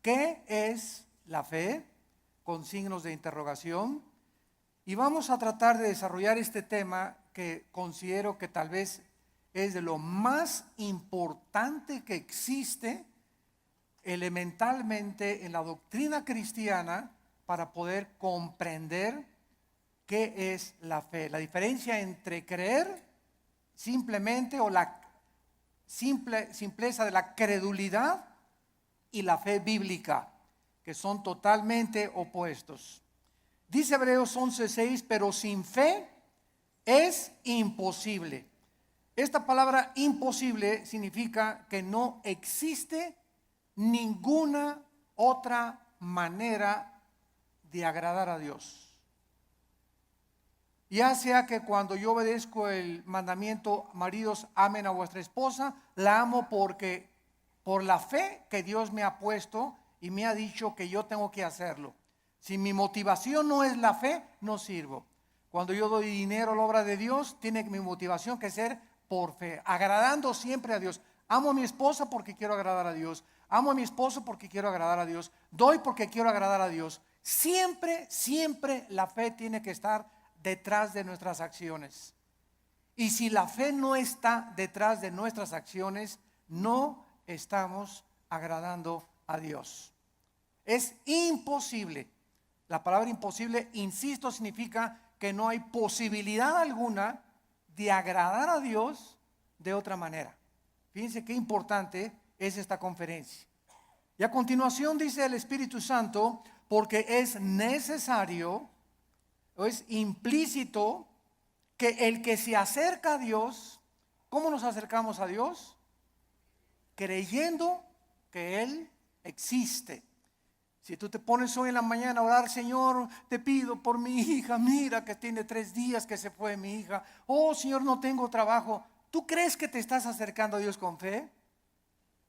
¿qué es la fe? Con signos de interrogación. Y vamos a tratar de desarrollar este tema que considero que tal vez es de lo más importante que existe elementalmente en la doctrina cristiana para poder comprender qué es la fe. La diferencia entre creer simplemente o la simpleza de la credulidad y la fe bíblica, que son totalmente opuestos. Dice Hebreos 11:6, pero sin fe es imposible. Esta palabra imposible significa que no existe ninguna otra manera de agradar a Dios. Ya sea que cuando yo obedezco el mandamiento, maridos, amen a vuestra esposa, la amo porque por la fe que Dios me ha puesto y me ha dicho que yo tengo que hacerlo. Si mi motivación no es la fe, no sirvo. Cuando yo doy dinero a la obra de Dios, tiene mi motivación que ser por fe, agradando siempre a Dios. Amo a mi esposa porque quiero agradar a Dios. Amo a mi esposo porque quiero agradar a Dios. Doy porque quiero agradar a Dios. Siempre, siempre la fe tiene que estar detrás de nuestras acciones. Y si la fe no está detrás de nuestras acciones, no estamos agradando a Dios. Es imposible. La palabra imposible, insisto, significa que no hay posibilidad alguna de agradar a Dios de otra manera. Fíjense qué importante es esta conferencia. Y a continuación dice el Espíritu Santo, porque es necesario, o es implícito, que el que se acerca a Dios, ¿cómo nos acercamos a Dios? Creyendo que Él existe. Si tú te pones hoy en la mañana a orar, Señor, te pido por mi hija, mira que tiene 3 días que se fue mi hija. Oh, Señor, no tengo trabajo. ¿Tú crees que te estás acercando a Dios con fe?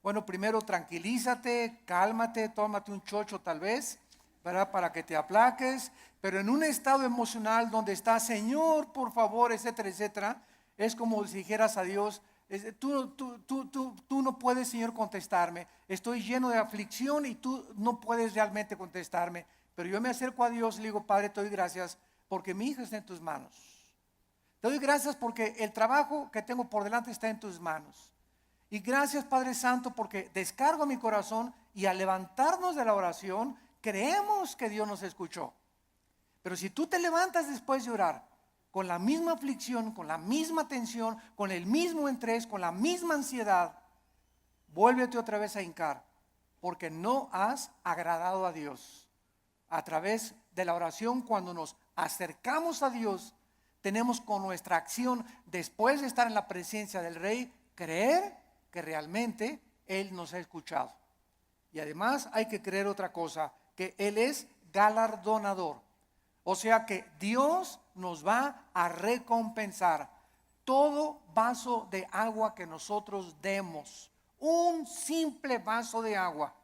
Bueno, primero tranquilízate, cálmate, tómate un chocho tal vez, ¿verdad? Para que te aplaques. Pero en un estado emocional donde está, Señor, por favor, etcétera, etcétera, es como si dijeras a Dios, tú no puedes, Señor, contestarme. Estoy lleno de aflicción y tú no puedes realmente contestarme. Pero yo me acerco a Dios y le digo, Padre, te doy gracias porque mi hija está en tus manos. Te doy gracias porque el trabajo que tengo por delante está en tus manos. Y gracias, Padre Santo, porque descargo mi corazón y al levantarnos de la oración, creemos que Dios nos escuchó. Pero si tú te levantas después de orar con la misma aflicción, con la misma tensión, con el mismo estrés, con la misma ansiedad, vuélvete otra vez a hincar, porque no has agradado a Dios. A través de la oración, cuando nos acercamos a Dios, tenemos con nuestra acción, después de estar en la presencia del Rey, creer que realmente Él nos ha escuchado. Y además hay que creer otra cosa, que Él es galardonador. O sea que Dios nos va a recompensar todo vaso de agua que nosotros demos, un simple vaso de agua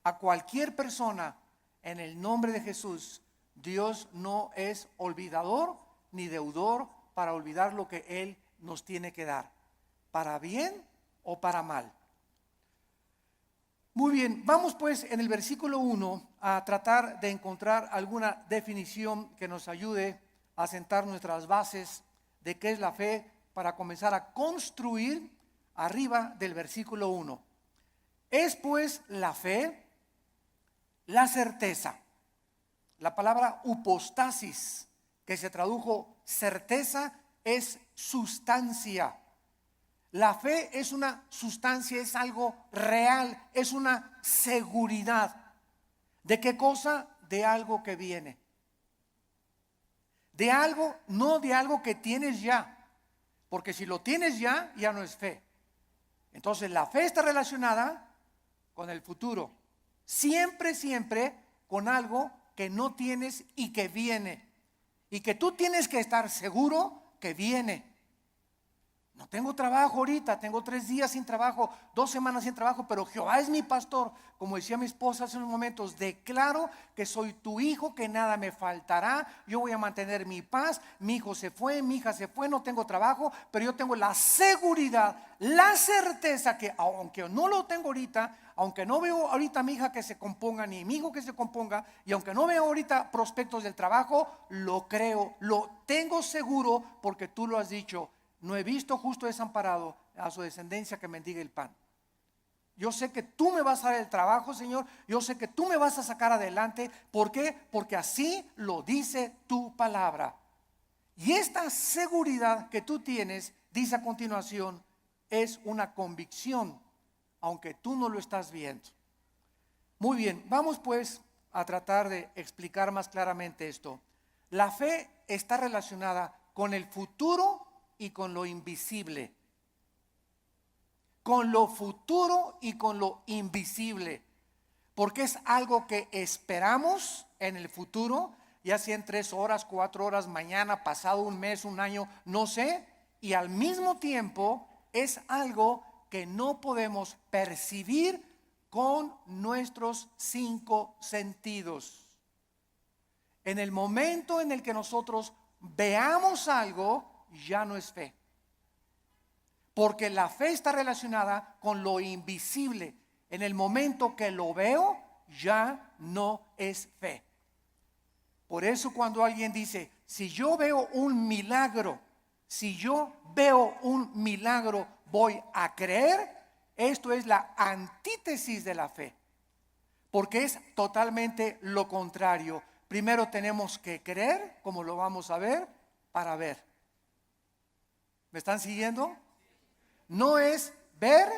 a cualquier persona en el nombre de Jesús. Dios no es olvidador ni deudor para olvidar lo que Él nos tiene que dar, para bien o para mal. Muy bien, vamos pues en el versículo 1 a tratar de encontrar alguna definición que nos ayude a sentar nuestras bases de qué es la fe para comenzar a construir arriba del versículo 1. Es pues la fe la certeza. La palabra upostasis, que se tradujo certeza, es sustancia. La fe es una sustancia, es algo real, es una seguridad. ¿De qué cosa? De algo que viene. De algo, no de algo que tienes ya. Porque si lo tienes ya, ya no es fe. Entonces la fe está relacionada con el futuro. Siempre, siempre con algo que no tienes y que viene. Y que tú tienes que estar seguro que viene. No tengo trabajo ahorita, tengo 3 días sin trabajo, 2 semanas sin trabajo, pero Jehová es mi pastor. Como decía mi esposa hace unos momentos, declaro que soy tu hijo, que nada me faltará. Yo voy a mantener mi paz. Mi hijo se fue, mi hija se fue, no tengo trabajo, pero yo tengo la seguridad, la certeza que aunque no lo tengo ahorita, aunque no veo ahorita a mi hija que se componga, ni mi hijo que se componga, y aunque no veo ahorita prospectos del trabajo, lo creo, lo tengo seguro porque tú lo has dicho. No he visto justo desamparado a su descendencia que mendigue el pan. Yo sé que tú me vas a dar el trabajo, Señor. Yo sé que tú me vas a sacar adelante. ¿Por qué? Porque así lo dice tu palabra. Y esta seguridad que tú tienes, dice a continuación, es una convicción, aunque tú no lo estás viendo. Muy bien, vamos pues a tratar de explicar más claramente esto. La fe está relacionada con el futuro y con lo invisible. Con lo futuro y con lo invisible. Porque es algo que esperamos en el futuro, ya sea en 3 horas, 4 horas, mañana, pasado un mes, un año, no sé. Y al mismo tiempo es algo que no podemos percibir con nuestros 5 sentidos. En el momento en el que nosotros veamos algo, ya no es fe. Porque la fe está relacionada con lo invisible. En el momento que lo veo, ya no es fe. Por eso cuando alguien dice, si yo veo un milagro, voy a creer, esto es la antítesis de la fe. Porque es totalmente lo contrario. Primero tenemos que creer, como lo vamos a ver, para ver. ¿Me están siguiendo? No es ver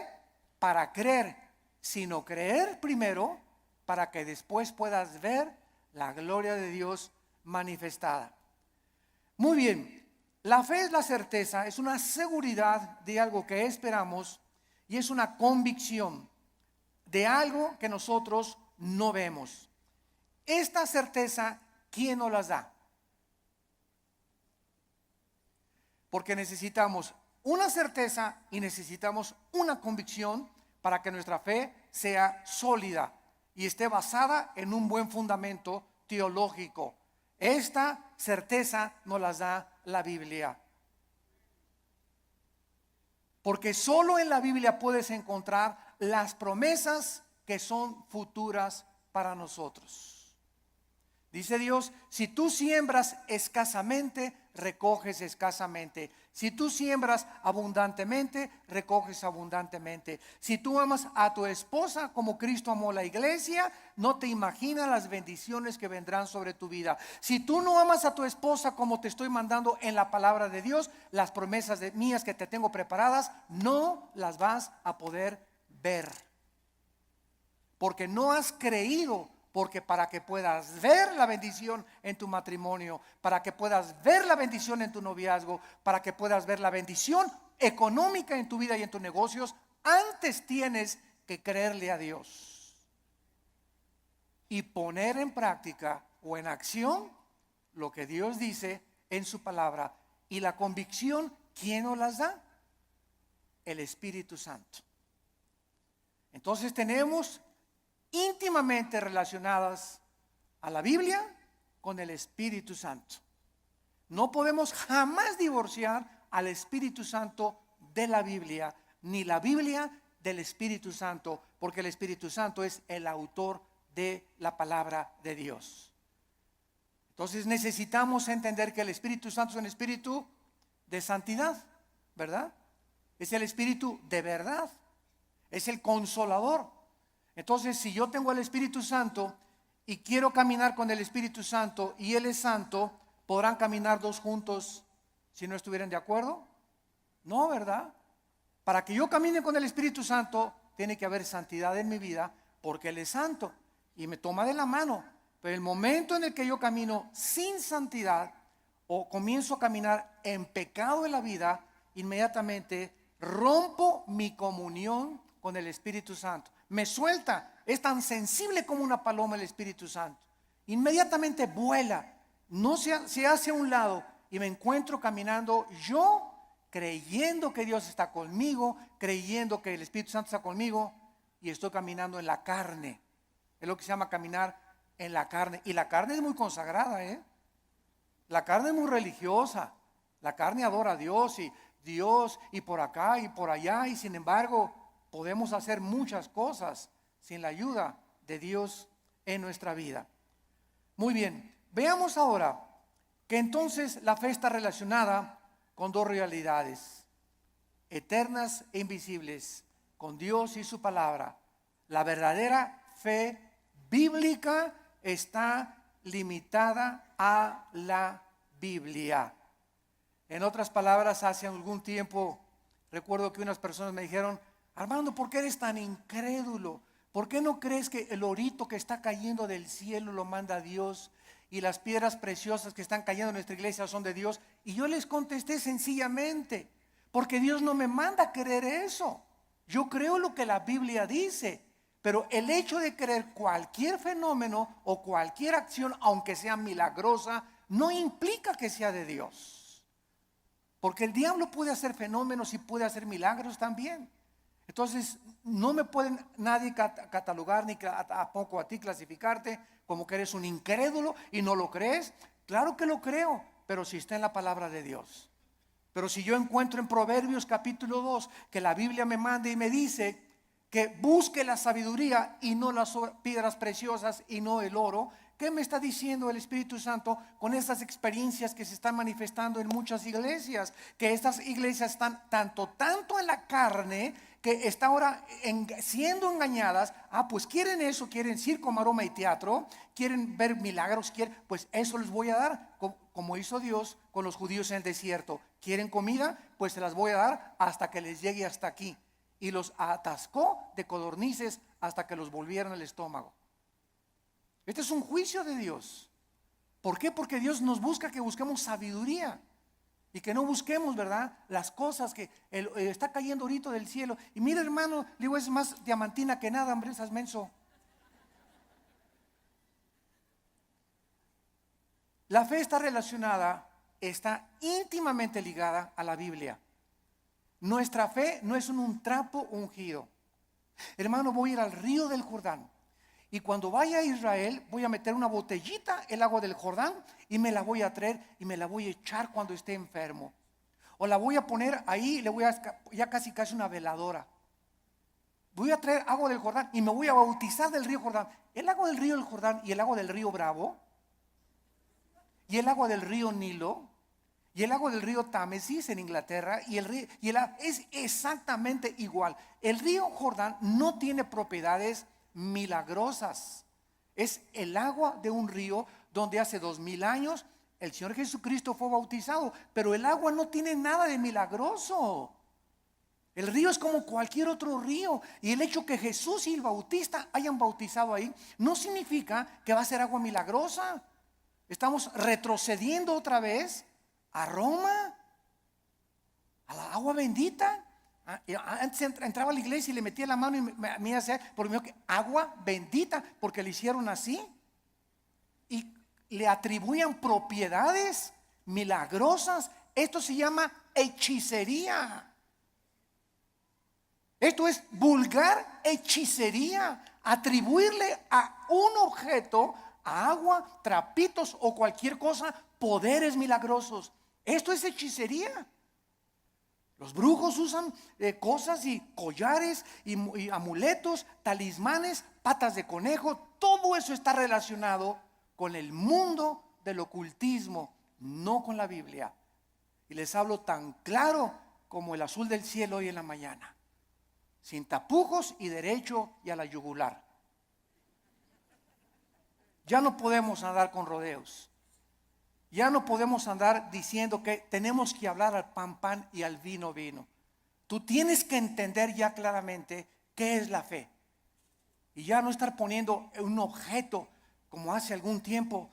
para creer, sino creer primero para que después puedas ver la gloria de Dios manifestada. Muy bien, la fe es la certeza, es una seguridad de algo que esperamos y es una convicción de algo que nosotros no vemos. Esta certeza, ¿quién nos las da? Porque necesitamos una certeza y necesitamos una convicción para que nuestra fe sea sólida y esté basada en un buen fundamento teológico. Esta certeza nos las da la Biblia. Porque solo en la Biblia puedes encontrar las promesas que son futuras para nosotros. Dice Dios, si tú siembras escasamente, recoges escasamente. Si tú siembras abundantemente, recoges abundantemente. Si tú amas a tu esposa como Cristo amó la iglesia, no te imaginas las bendiciones que vendrán sobre tu vida. Si tú no amas a tu esposa como te estoy mandando en la palabra de Dios, las promesas mías que te tengo preparadas, no las vas a poder ver. Porque no has creído. Porque para que puedas ver la bendición en tu matrimonio, para que puedas ver la bendición en tu noviazgo, para que puedas ver la bendición económica en tu vida y en tus negocios, antes tienes que creerle a Dios y poner en práctica o en acción lo que Dios dice en su palabra. Y la convicción, ¿quién nos las da? El Espíritu Santo. Entonces tenemos íntimamente relacionadas a la Biblia con el Espíritu Santo. No podemos jamás divorciar al Espíritu Santo de la Biblia, ni la Biblia del Espíritu Santo, porque el Espíritu Santo es el autor de la palabra de Dios. Entonces necesitamos entender que el Espíritu Santo es un espíritu de santidad, ¿verdad? Es el espíritu de verdad, es el consolador. Entonces, si yo tengo el Espíritu Santo y quiero caminar con el Espíritu Santo y Él es santo, ¿podrán caminar dos juntos si no estuvieran de acuerdo? No, ¿verdad? Para que yo camine con el Espíritu Santo, tiene que haber santidad en mi vida, porque Él es santo y me toma de la mano. Pero el momento en el que yo camino sin santidad o comienzo a caminar en pecado en la vida, inmediatamente rompo mi comunión con el Espíritu Santo. Me suelta, es tan sensible como una paloma el Espíritu Santo. Inmediatamente vuela, no se hace a un lado y me encuentro caminando yo creyendo que Dios está conmigo, creyendo que el Espíritu Santo está conmigo, y estoy caminando en la carne. Es lo que se llama caminar en la carne. Y la carne es muy consagrada, La carne es muy religiosa. La carne adora a Dios y por acá y por allá, y sin embargo podemos hacer muchas cosas sin la ayuda de Dios en nuestra vida. Muy bien, veamos ahora que entonces la fe está relacionada con dos realidades eternas e invisibles, con Dios y su palabra. La verdadera fe bíblica está limitada a la Biblia. En otras palabras, hace algún tiempo recuerdo que unas personas me dijeron: Armando, ¿por qué eres tan incrédulo? ¿Por qué no crees que el orito que está cayendo del cielo lo manda Dios y las piedras preciosas que están cayendo en nuestra iglesia son de Dios? Y yo les contesté sencillamente: porque Dios no me manda a creer eso. Yo creo lo que la Biblia dice, pero el hecho de creer cualquier fenómeno o cualquier acción, aunque sea milagrosa, no implica que sea de Dios. Porque el diablo puede hacer fenómenos y puede hacer milagros también. Entonces no me pueden nadie catalogar, ni tampoco a ti clasificarte como que eres un incrédulo y no lo crees. Claro que lo creo, pero si está en la palabra de Dios. Pero si yo encuentro en Proverbios capítulo 2 que la Biblia me manda y me dice que busque la sabiduría y no las piedras preciosas y no el oro, ¿qué me está diciendo el Espíritu Santo con estas experiencias que se están manifestando en muchas iglesias? Que estas iglesias están tanto en la carne, que está ahora siendo engañadas. Pues quieren eso, quieren circo, maroma y teatro, quieren ver milagros, pues eso les voy a dar, como hizo Dios con los judíos en el desierto. ¿Quieren comida? Pues se las voy a dar hasta que les llegue hasta aquí. Y los atascó de codornices hasta que los volvieron al estómago. Este es un juicio de Dios. ¿Por qué? Porque Dios nos busca que busquemos sabiduría y que no busquemos, ¿verdad?, las cosas que está cayendo ahorita del cielo. Y mira, hermano, le digo, es más diamantina que nada, hombre, esas menso. La fe está relacionada, está íntimamente ligada a la Biblia. Nuestra fe no es un trapo ungido. Hermano, voy a ir al río del Jordán. Y cuando vaya a Israel, voy a meter una botellita el agua del Jordán y me la voy a traer y me la voy a echar cuando esté enfermo. O la voy a poner ahí, le voy a ya casi una veladora. Voy a traer agua del Jordán y me voy a bautizar del río Jordán. El agua del río del Jordán y el agua del río Bravo y el agua del río Nilo y el agua del río Támesis en Inglaterra es exactamente igual. El río Jordán no tiene propiedades milagrosas. Es el agua de un río donde hace 2000 años el Señor Jesucristo fue bautizado, pero el agua no tiene nada de milagroso. El río es como cualquier otro río, y el hecho que Jesús y el Bautista hayan bautizado ahí no significa que va a ser agua milagrosa. Estamos retrocediendo otra vez a Roma, a la agua bendita. Antes entraba a la iglesia y le metía la mano y me hacía por mí que agua bendita, porque le hicieron así y le atribuían propiedades milagrosas. Esto se llama hechicería. Esto es vulgar hechicería, atribuirle a un objeto, a agua, trapitos o cualquier cosa, poderes milagrosos. Esto es hechicería. Los brujos usan cosas y collares y amuletos, talismanes, patas de conejo. Todo eso está relacionado con el mundo del ocultismo, no con la Biblia. Y les hablo tan claro como el azul del cielo hoy en la mañana, sin tapujos y derecho y a la yugular. Ya no podemos andar con rodeos. Ya no podemos andar diciendo que tenemos que hablar al pan, pan y al vino, vino. Tú tienes que entender ya claramente qué es la fe. Y ya no estar poniendo un objeto como hace algún tiempo.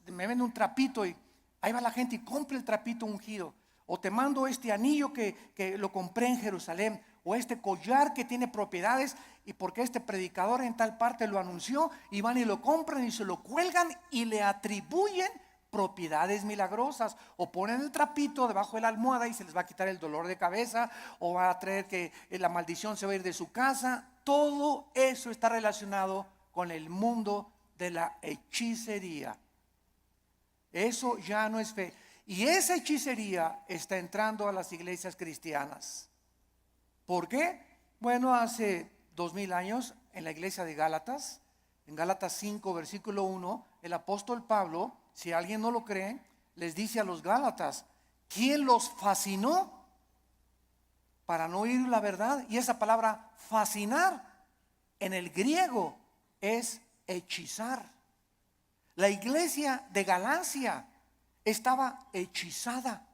Me vende un trapito y ahí va la gente y compra el trapito ungido. O te mando este anillo que lo compré en Jerusalén. O este collar que tiene propiedades y porque este predicador en tal parte lo anunció, y van y lo compran y se lo cuelgan y le atribuyen propiedades milagrosas, o ponen el trapito debajo de la almohada y se les va a quitar el dolor de cabeza, o va a traer que la maldición se va a ir de su casa. Todo eso está relacionado con el mundo de la hechicería. Eso ya no es fe. Y esa hechicería está entrando a las iglesias cristianas. ¿Por qué? Bueno, hace 2000 años en la iglesia de Gálatas, en Gálatas 5, versículo 1, el apóstol Pablo, si alguien no lo cree, les dice a los Gálatas: ¿quién los fascinó para no oír la verdad? Y esa palabra fascinar en el griego es hechizar. La iglesia de Galacia estaba hechizada,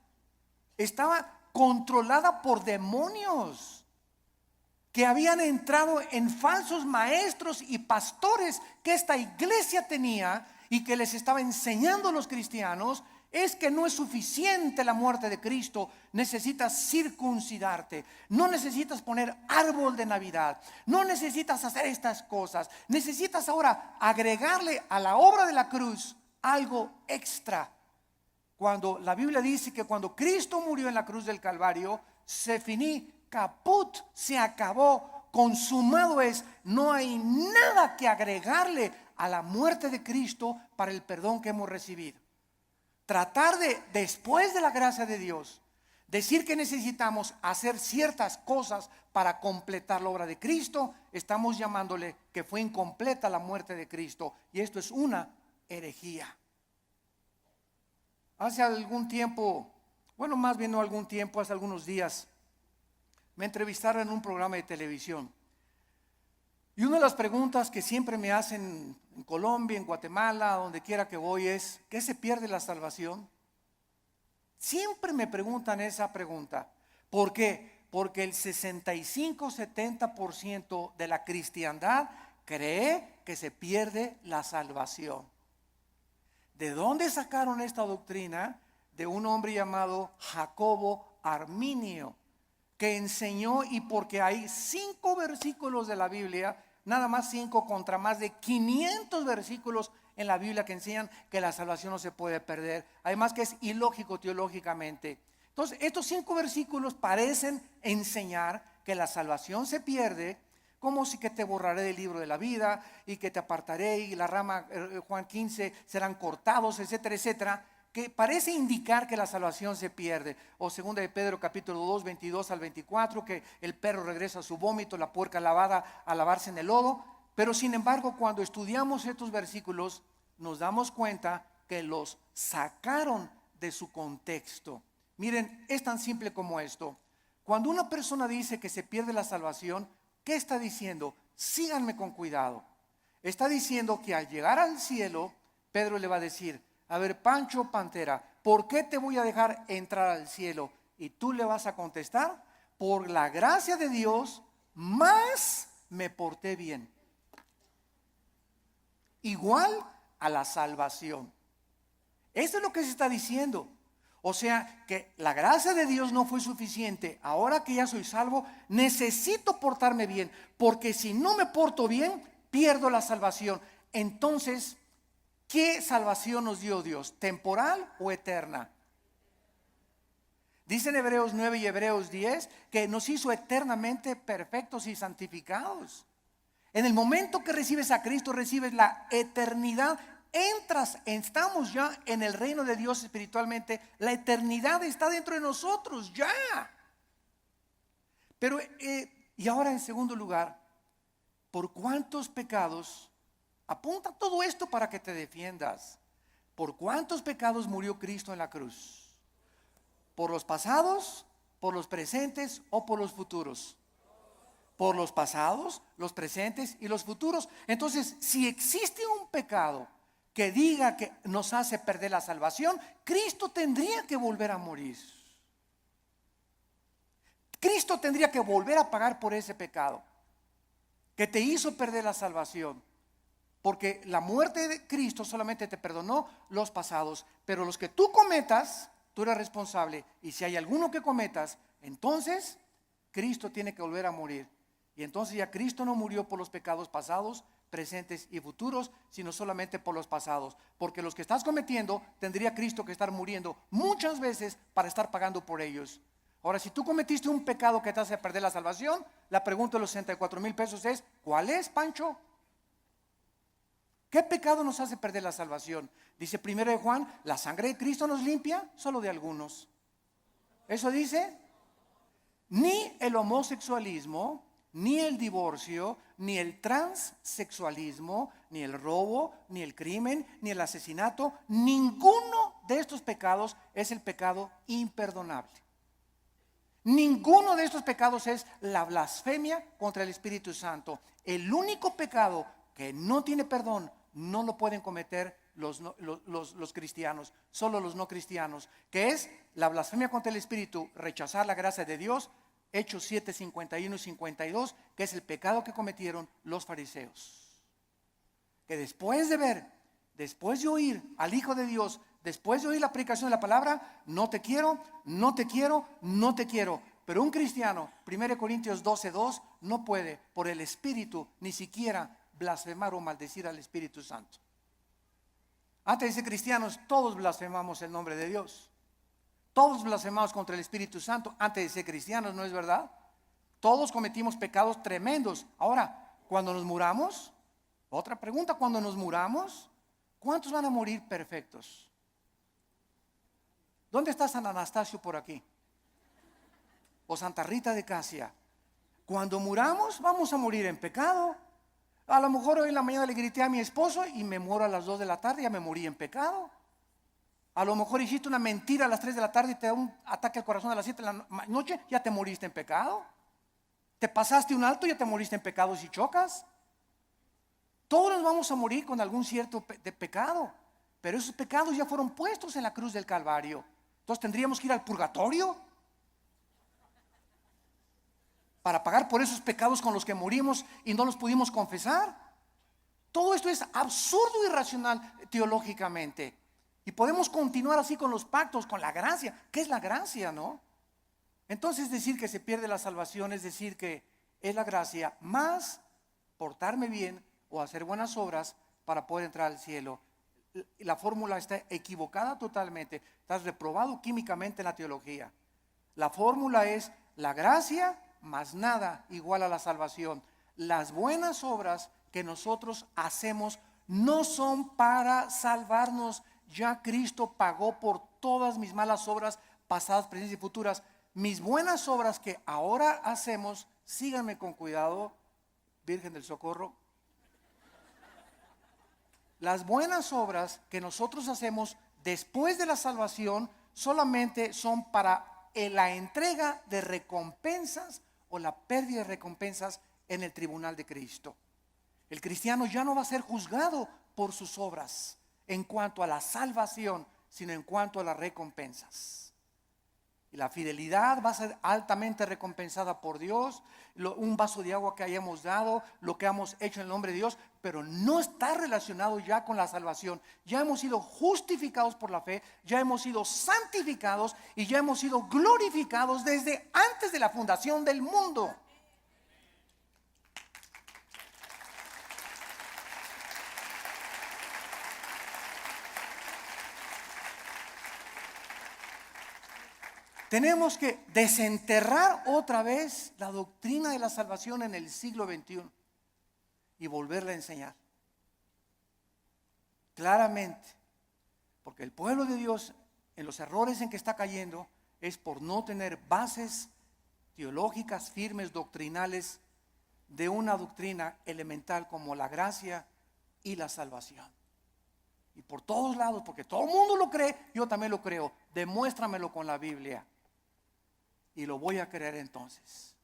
estaba controlada por demonios que habían entrado en falsos maestros y pastores que esta iglesia tenía, y que les estaba enseñando a los cristianos: es que no es suficiente la muerte de Cristo, necesitas circuncidarte, no necesitas poner árbol de Navidad, no necesitas hacer estas cosas, necesitas ahora agregarle a la obra de la cruz algo extra. Cuando la Biblia dice que cuando Cristo murió en la cruz del Calvario, se finí, caput, se acabó, consumado es. No hay nada que agregarle a la muerte de Cristo para el perdón que hemos recibido. Tratar de, después de la gracia de Dios, decir que necesitamos hacer ciertas cosas para completar la obra de Cristo, estamos llamándole que fue incompleta la muerte de Cristo, y esto es una herejía. Hace algún tiempo, bueno, más bien no algún tiempo, hace algunos días, me entrevistaron en un programa de televisión. Y una de las preguntas que siempre me hacen en Colombia, en Guatemala, donde quiera que voy, es: ¿qué se pierde la salvación? Siempre me preguntan esa pregunta. ¿Por qué? Porque el 65-70% de la cristiandad cree que se pierde la salvación. ¿De dónde sacaron esta doctrina? De un hombre llamado Jacobo Arminio, que enseñó, y porque hay 5 versículos de la Biblia, nada más 5 contra más de 500 versículos en la Biblia que enseñan que la salvación no se puede perder. Además que es ilógico teológicamente. Entonces, estos 5 versículos parecen enseñar que la salvación se pierde, como si que te borraré del libro de la vida y que te apartaré y la rama, Juan 15, serán cortados, etcétera, etcétera, que parece indicar que la salvación se pierde. O segunda de Pedro capítulo 2, 22 al 24, que el perro regresa a su vómito, la puerca lavada a lavarse en el lodo. Pero sin embargo, cuando estudiamos estos versículos, nos damos cuenta que los sacaron de su contexto. Miren, es tan simple como esto. Cuando una persona dice que se pierde la salvación, ¿qué está diciendo? Síganme con cuidado. Está diciendo que al llegar al cielo, Pedro le va a decir: a ver, Pancho Pantera, ¿por qué te voy a dejar entrar al cielo? Y tú le vas a contestar: por la gracia de Dios, más me porté bien. Igual a la salvación. Eso es lo que se está diciendo. O sea que la gracia de Dios no fue suficiente. Ahora que ya soy salvo, necesito portarme bien, porque si no me porto bien, pierdo la salvación. Entonces, ¿qué salvación nos dio Dios? ¿Temporal o eterna? Dicen Hebreos 9 y Hebreos 10 que nos hizo eternamente perfectos y santificados. En el momento que recibes a Cristo, recibes la eternidad. Estamos ya en el reino de Dios espiritualmente. La eternidad está dentro de nosotros ya. Pero, y ahora en segundo lugar, ¿por cuántos pecados? Apunta todo esto para que te defiendas. ¿Por cuántos pecados murió Cristo en la cruz? ¿Por los pasados, por los presentes o por los futuros? Por los pasados, los presentes y los futuros. Entonces, si existe un pecado que diga que nos hace perder la salvación, Cristo tendría que volver a morir. Cristo tendría que volver a pagar por ese pecado que te hizo perder la salvación. Porque la muerte de Cristo solamente te perdonó los pasados, pero los que tú cometas, tú eres responsable. Y si hay alguno que cometas, entonces Cristo tiene que volver a morir. Y entonces ya Cristo no murió por los pecados pasados, presentes y futuros, sino solamente por los pasados. Porque los que estás cometiendo, tendría Cristo que estar muriendo muchas veces para estar pagando por ellos. Ahora, si tú cometiste un pecado que te hace perder la salvación, la pregunta de los 64,000 pesos es, ¿cuál es, Pancho? ¿Qué pecado nos hace perder la salvación? Dice 1 de Juan, la sangre de Cristo nos limpia solo de algunos. Eso dice, ni el homosexualismo, ni el divorcio, ni el transexualismo, ni el robo, ni el crimen, ni el asesinato, ninguno de estos pecados es el pecado imperdonable. Ninguno de estos pecados es la blasfemia contra el Espíritu Santo. El único pecado que no tiene perdón no lo pueden cometer los cristianos, solo los no cristianos, que es la blasfemia contra el Espíritu, rechazar la gracia de Dios. Hechos 7, 51 y 52, que es el pecado que cometieron los fariseos. Que después de ver, después de oír al Hijo de Dios, después de oír la predicación de la palabra, no te quiero, no te quiero, no te quiero. Pero un cristiano, 1 Corintios 12, 2, no puede por el Espíritu ni siquiera blasfemar o maldecir al Espíritu Santo. Antes de ser cristianos, todos blasfemamos el nombre de Dios. Todos blasfemamos contra el Espíritu Santo antes de ser cristianos, ¿no es verdad? Todos cometimos pecados tremendos. Ahora, cuando nos muramos, otra pregunta, cuando nos muramos, ¿cuántos van a morir perfectos? ¿Dónde está San Anastasio por aquí? O Santa Rita de Casia. Cuando muramos, vamos a morir en pecado. A lo mejor hoy en la mañana le grité a mi esposo y me muero a las 2 de la tarde, ya me morí en pecado. A lo mejor hiciste una mentira a las 3 de la tarde y te da un ataque al corazón a las 7 de la noche, ya te moriste en pecado. Te pasaste un alto, ya te moriste en pecado si chocas. Todos nos vamos a morir con algún cierto de pecado, pero esos pecados ya fueron puestos en la cruz del Calvario. Entonces tendríamos que ir al purgatorio para pagar por esos pecados con los que morimos y no los pudimos confesar. Todo esto es absurdo y irracional teológicamente. Y podemos continuar así con los pactos, con la gracia. ¿Qué es la gracia, no? Entonces decir que se pierde la salvación es decir que es la gracia más portarme bien o hacer buenas obras para poder entrar al cielo. La fórmula está equivocada totalmente. Estás reprobado químicamente en la teología. La fórmula es la gracia más nada igual a la salvación. Las buenas obras que nosotros hacemos no son para salvarnos. Ya Cristo pagó por todas mis malas obras pasadas, presentes y futuras. Mis buenas obras que ahora hacemos, síganme con cuidado, Virgen del Socorro. Las buenas obras que nosotros hacemos después de la salvación solamente son para la entrega de recompensas o la pérdida de recompensas en el tribunal de Cristo. El cristiano ya no va a ser juzgado por sus obras en cuanto a la salvación, sino en cuanto a las recompensas. Y la fidelidad va a ser altamente recompensada por Dios. Un vaso de agua que hayamos dado, lo que hemos hecho en el nombre de Dios, pero no está relacionado ya con la salvación. Ya hemos sido justificados por la fe, ya hemos sido santificados y ya hemos sido glorificados desde antes de la fundación del mundo. Tenemos que desenterrar otra vez la doctrina de la salvación en el siglo XXI y volverla a enseñar claramente, porque el pueblo de Dios en los errores en que está cayendo es por no tener bases teológicas firmes, doctrinales, de una doctrina elemental como la gracia y la salvación. Y por todos lados, porque todo el mundo lo cree, yo también lo creo. Demuéstramelo con la Biblia y lo voy a creer entonces.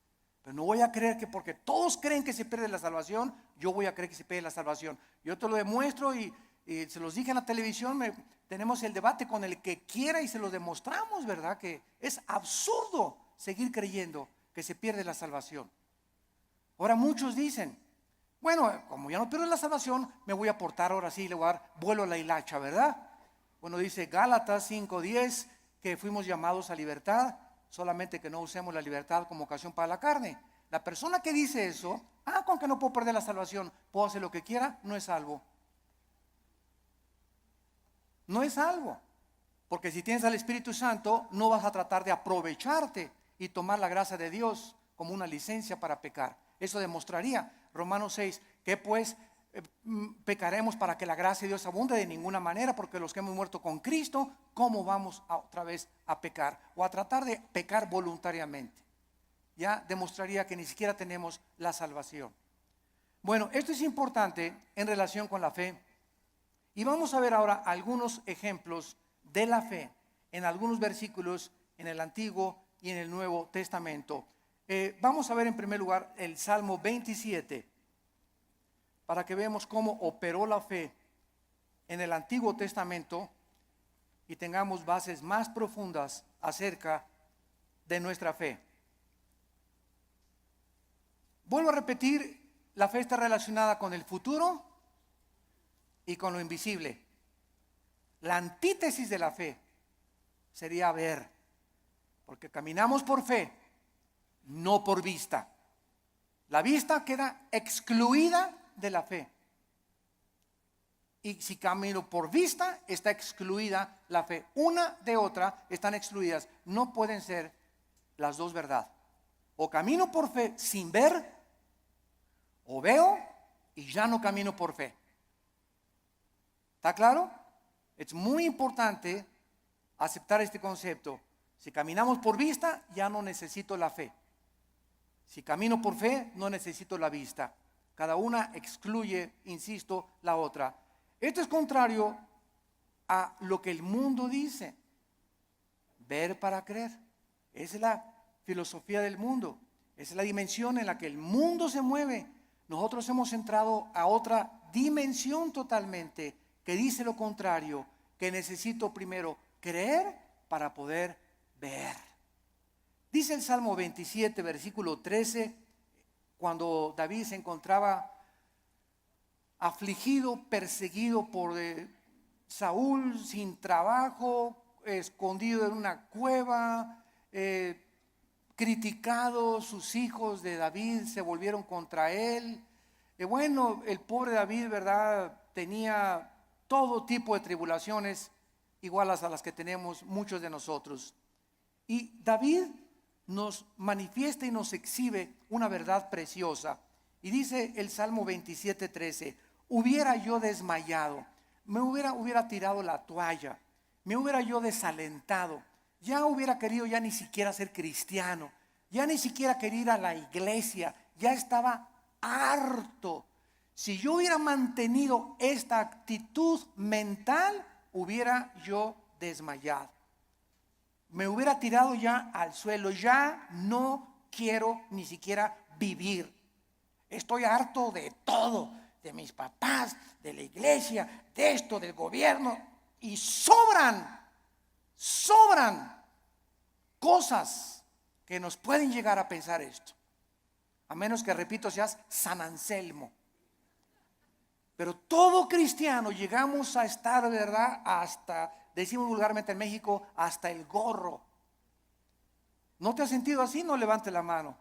Pero no voy a creer que porque todos creen que se pierde la salvación, yo voy a creer que se pierde la salvación. Yo te lo demuestro y se los dije en la televisión, tenemos el debate con el que quiera y se lo demostramos, ¿verdad? Que es absurdo seguir creyendo que se pierde la salvación. Ahora muchos dicen, bueno, como ya no pierdo la salvación, me voy a portar ahora sí, le voy a dar vuelo a la hilacha, ¿verdad? Bueno, dice Gálatas 5:10 que fuimos llamados a libertad, solamente que no usemos la libertad como ocasión para la carne. La persona que dice eso, con que no puedo perder la salvación, puedo hacer lo que quiera, no es salvo. No es salvo. Porque si tienes al Espíritu Santo, no vas a tratar de aprovecharte y tomar la gracia de Dios como una licencia para pecar. Eso demostraría Romanos 6, que pues pecaremos para que la gracia de Dios abunde. De ninguna manera, porque los que hemos muerto con Cristo, ¿cómo vamos otra vez a pecar? O a tratar de pecar voluntariamente. Ya demostraría que ni siquiera tenemos la salvación. Bueno, esto es importante en relación con la fe. Y vamos a ver ahora algunos ejemplos de la fe en algunos versículos en el Antiguo y en el Nuevo Testamento. Vamos a ver en primer lugar el Salmo 27, para que veamos cómo operó la fe en el Antiguo Testamento y tengamos bases más profundas acerca de nuestra fe. Vuelvo a repetir, la fe está relacionada con el futuro y con lo invisible. La antítesis de la fe sería ver, porque caminamos por fe, no por vista. La vista queda excluida de la fe. Y si camino por vista, está excluida la fe. Una de otra están excluidas. No pueden ser las dos verdad. O camino por fe sin ver, o veo y ya no camino por fe. ¿Está claro? Es muy importante aceptar este concepto. Si caminamos por vista, ya no necesito la fe. Si camino por fe, no necesito la vista. Cada una excluye, insisto, la otra. Esto es contrario a lo que el mundo dice. Ver para creer. Esa es la filosofía del mundo. Esa es la dimensión en la que el mundo se mueve. Nosotros hemos entrado a otra dimensión totalmente, que dice lo contrario, que necesito primero creer para poder ver. Dice el Salmo 27, versículo 13, cuando David se encontraba afligido, perseguido por Saúl, sin trabajo, escondido en una cueva, criticado, sus hijos de David se volvieron contra él. Bueno, el pobre David, ¿verdad?, tenía todo tipo de tribulaciones iguales a las que tenemos muchos de nosotros. Y David nos manifiesta y nos exhibe una verdad preciosa. Y dice el Salmo 27:13: hubiera yo desmayado, me hubiera tirado la toalla, me hubiera yo desalentado, ya hubiera querido ya ni siquiera ser cristiano, ya ni siquiera quería ir a la iglesia, ya estaba harto. Si yo hubiera mantenido esta actitud mental, hubiera yo desmayado. Me hubiera tirado ya al suelo, ya no quiero ni siquiera vivir. Estoy harto de todo, de mis papás, de la iglesia, de esto, del gobierno. Y sobran cosas que nos pueden llegar a pensar esto. A menos que, repito, seas San Anselmo. Pero todo cristiano llegamos a estar, ¿verdad?, hasta, decimos vulgarmente en México, hasta el gorro. ¿No te has sentido así? No levante la mano.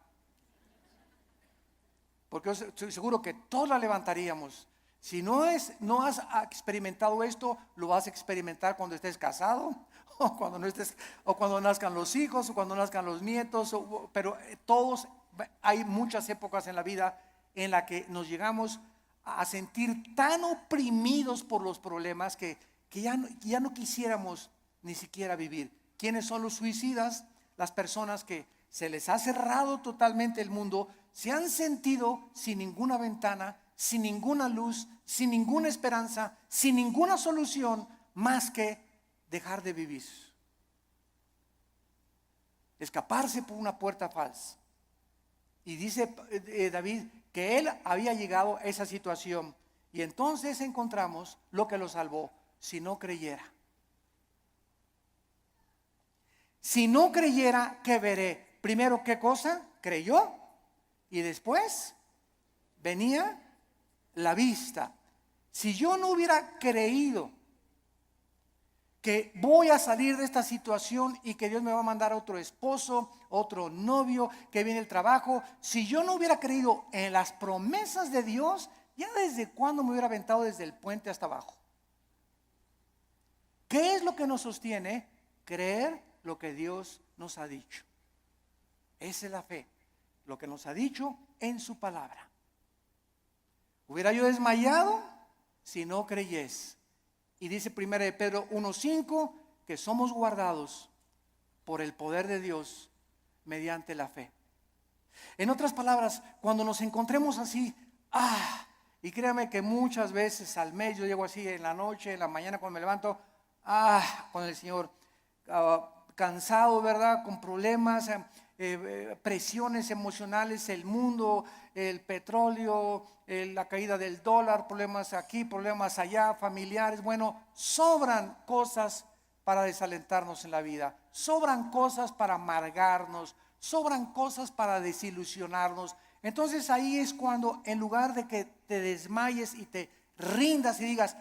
Porque yo estoy seguro que todos la levantaríamos. Si no has experimentado esto, lo vas a experimentar cuando estés casado, o cuando no estés, o cuando nazcan los hijos, o cuando nazcan los nietos. Pero todos, hay muchas épocas en la vida en la que nos llegamos a sentir tan oprimidos por los problemas que ya no quisiéramos ni siquiera vivir. ¿Quiénes son los suicidas? Las personas que se les ha cerrado totalmente el mundo, se han sentido sin ninguna ventana, sin ninguna luz, sin ninguna esperanza, sin ninguna solución más que dejar de vivir. Escaparse por una puerta falsa. Y dice David que él había llegado a esa situación, y entonces encontramos lo que lo salvó: si no creyera. Si no creyera, ¿qué veré? Primero, ¿qué cosa? Creyó, y después venía la vista. Si yo no hubiera creído que voy a salir de esta situación y que Dios me va a mandar otro esposo, otro novio, que viene el trabajo. Si yo no hubiera creído en las promesas de Dios, ya desde cuándo me hubiera aventado desde el puente hasta abajo. ¿Qué es lo que nos sostiene? Creer lo que Dios nos ha dicho. Esa es la fe, lo que nos ha dicho en su palabra. Hubiera yo desmayado si no creyes. Y dice 1 de Pedro 1:5 que somos guardados por el poder de Dios mediante la fe. En otras palabras, cuando nos encontremos así, y créame que muchas veces al mes yo llego así en la noche, en la mañana cuando me levanto, con el Señor, cansado, ¿verdad? Con problemas, presiones emocionales, el mundo, el petróleo, la caída del dólar, problemas aquí, problemas allá, familiares. Bueno, sobran cosas para desalentarnos en la vida, sobran cosas para amargarnos, sobran cosas para desilusionarnos. Entonces ahí es cuando, en lugar de que te desmayes y te rindas y digas,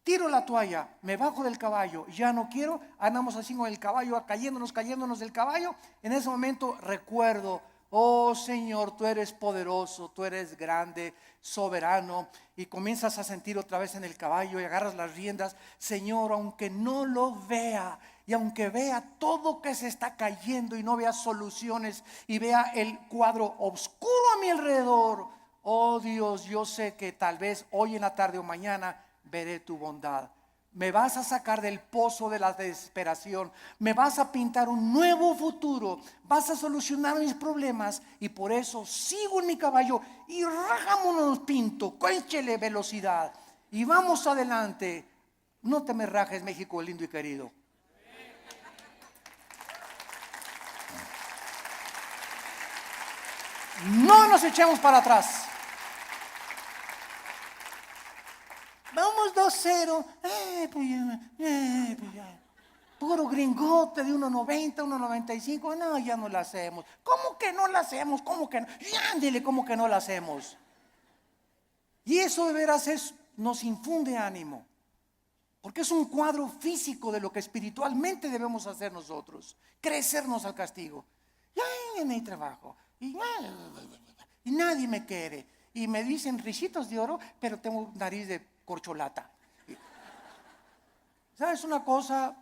tiro la toalla, me bajo del caballo, ya no quiero, andamos así con el caballo, cayéndonos del caballo. En ese momento recuerdo, oh Señor, tú eres poderoso, tú eres grande, soberano, y comienzas a sentir otra vez en el caballo y agarras las riendas. Señor, aunque no lo vea, y aunque vea todo que se está cayendo y no vea soluciones y vea el cuadro oscuro a mi alrededor, oh Dios, yo sé que tal vez hoy en la tarde o mañana veré tu bondad. Me vas a sacar del pozo de la desesperación, me vas a pintar un nuevo futuro, vas a solucionar mis problemas, y por eso sigo en mi caballo y rajámonos pinto, cónchele velocidad y vamos adelante. No te me rajes, México lindo y querido. No nos echemos para atrás. Vamos 2-0. Pues ya. Puro gringote de 1.90, 1.95. No, ya no la hacemos. ¿Cómo que no la hacemos? ¿Cómo que no? Ya, ándele, ¿cómo que no la hacemos? Y eso de veras nos infunde ánimo, porque es un cuadro físico de lo que espiritualmente debemos hacer nosotros. Crecernos al castigo. Ya no hay trabajo. Y nadie me quiere. Y me dicen risitos de oro, pero tengo nariz de corcholata. ¿Sabes una cosa?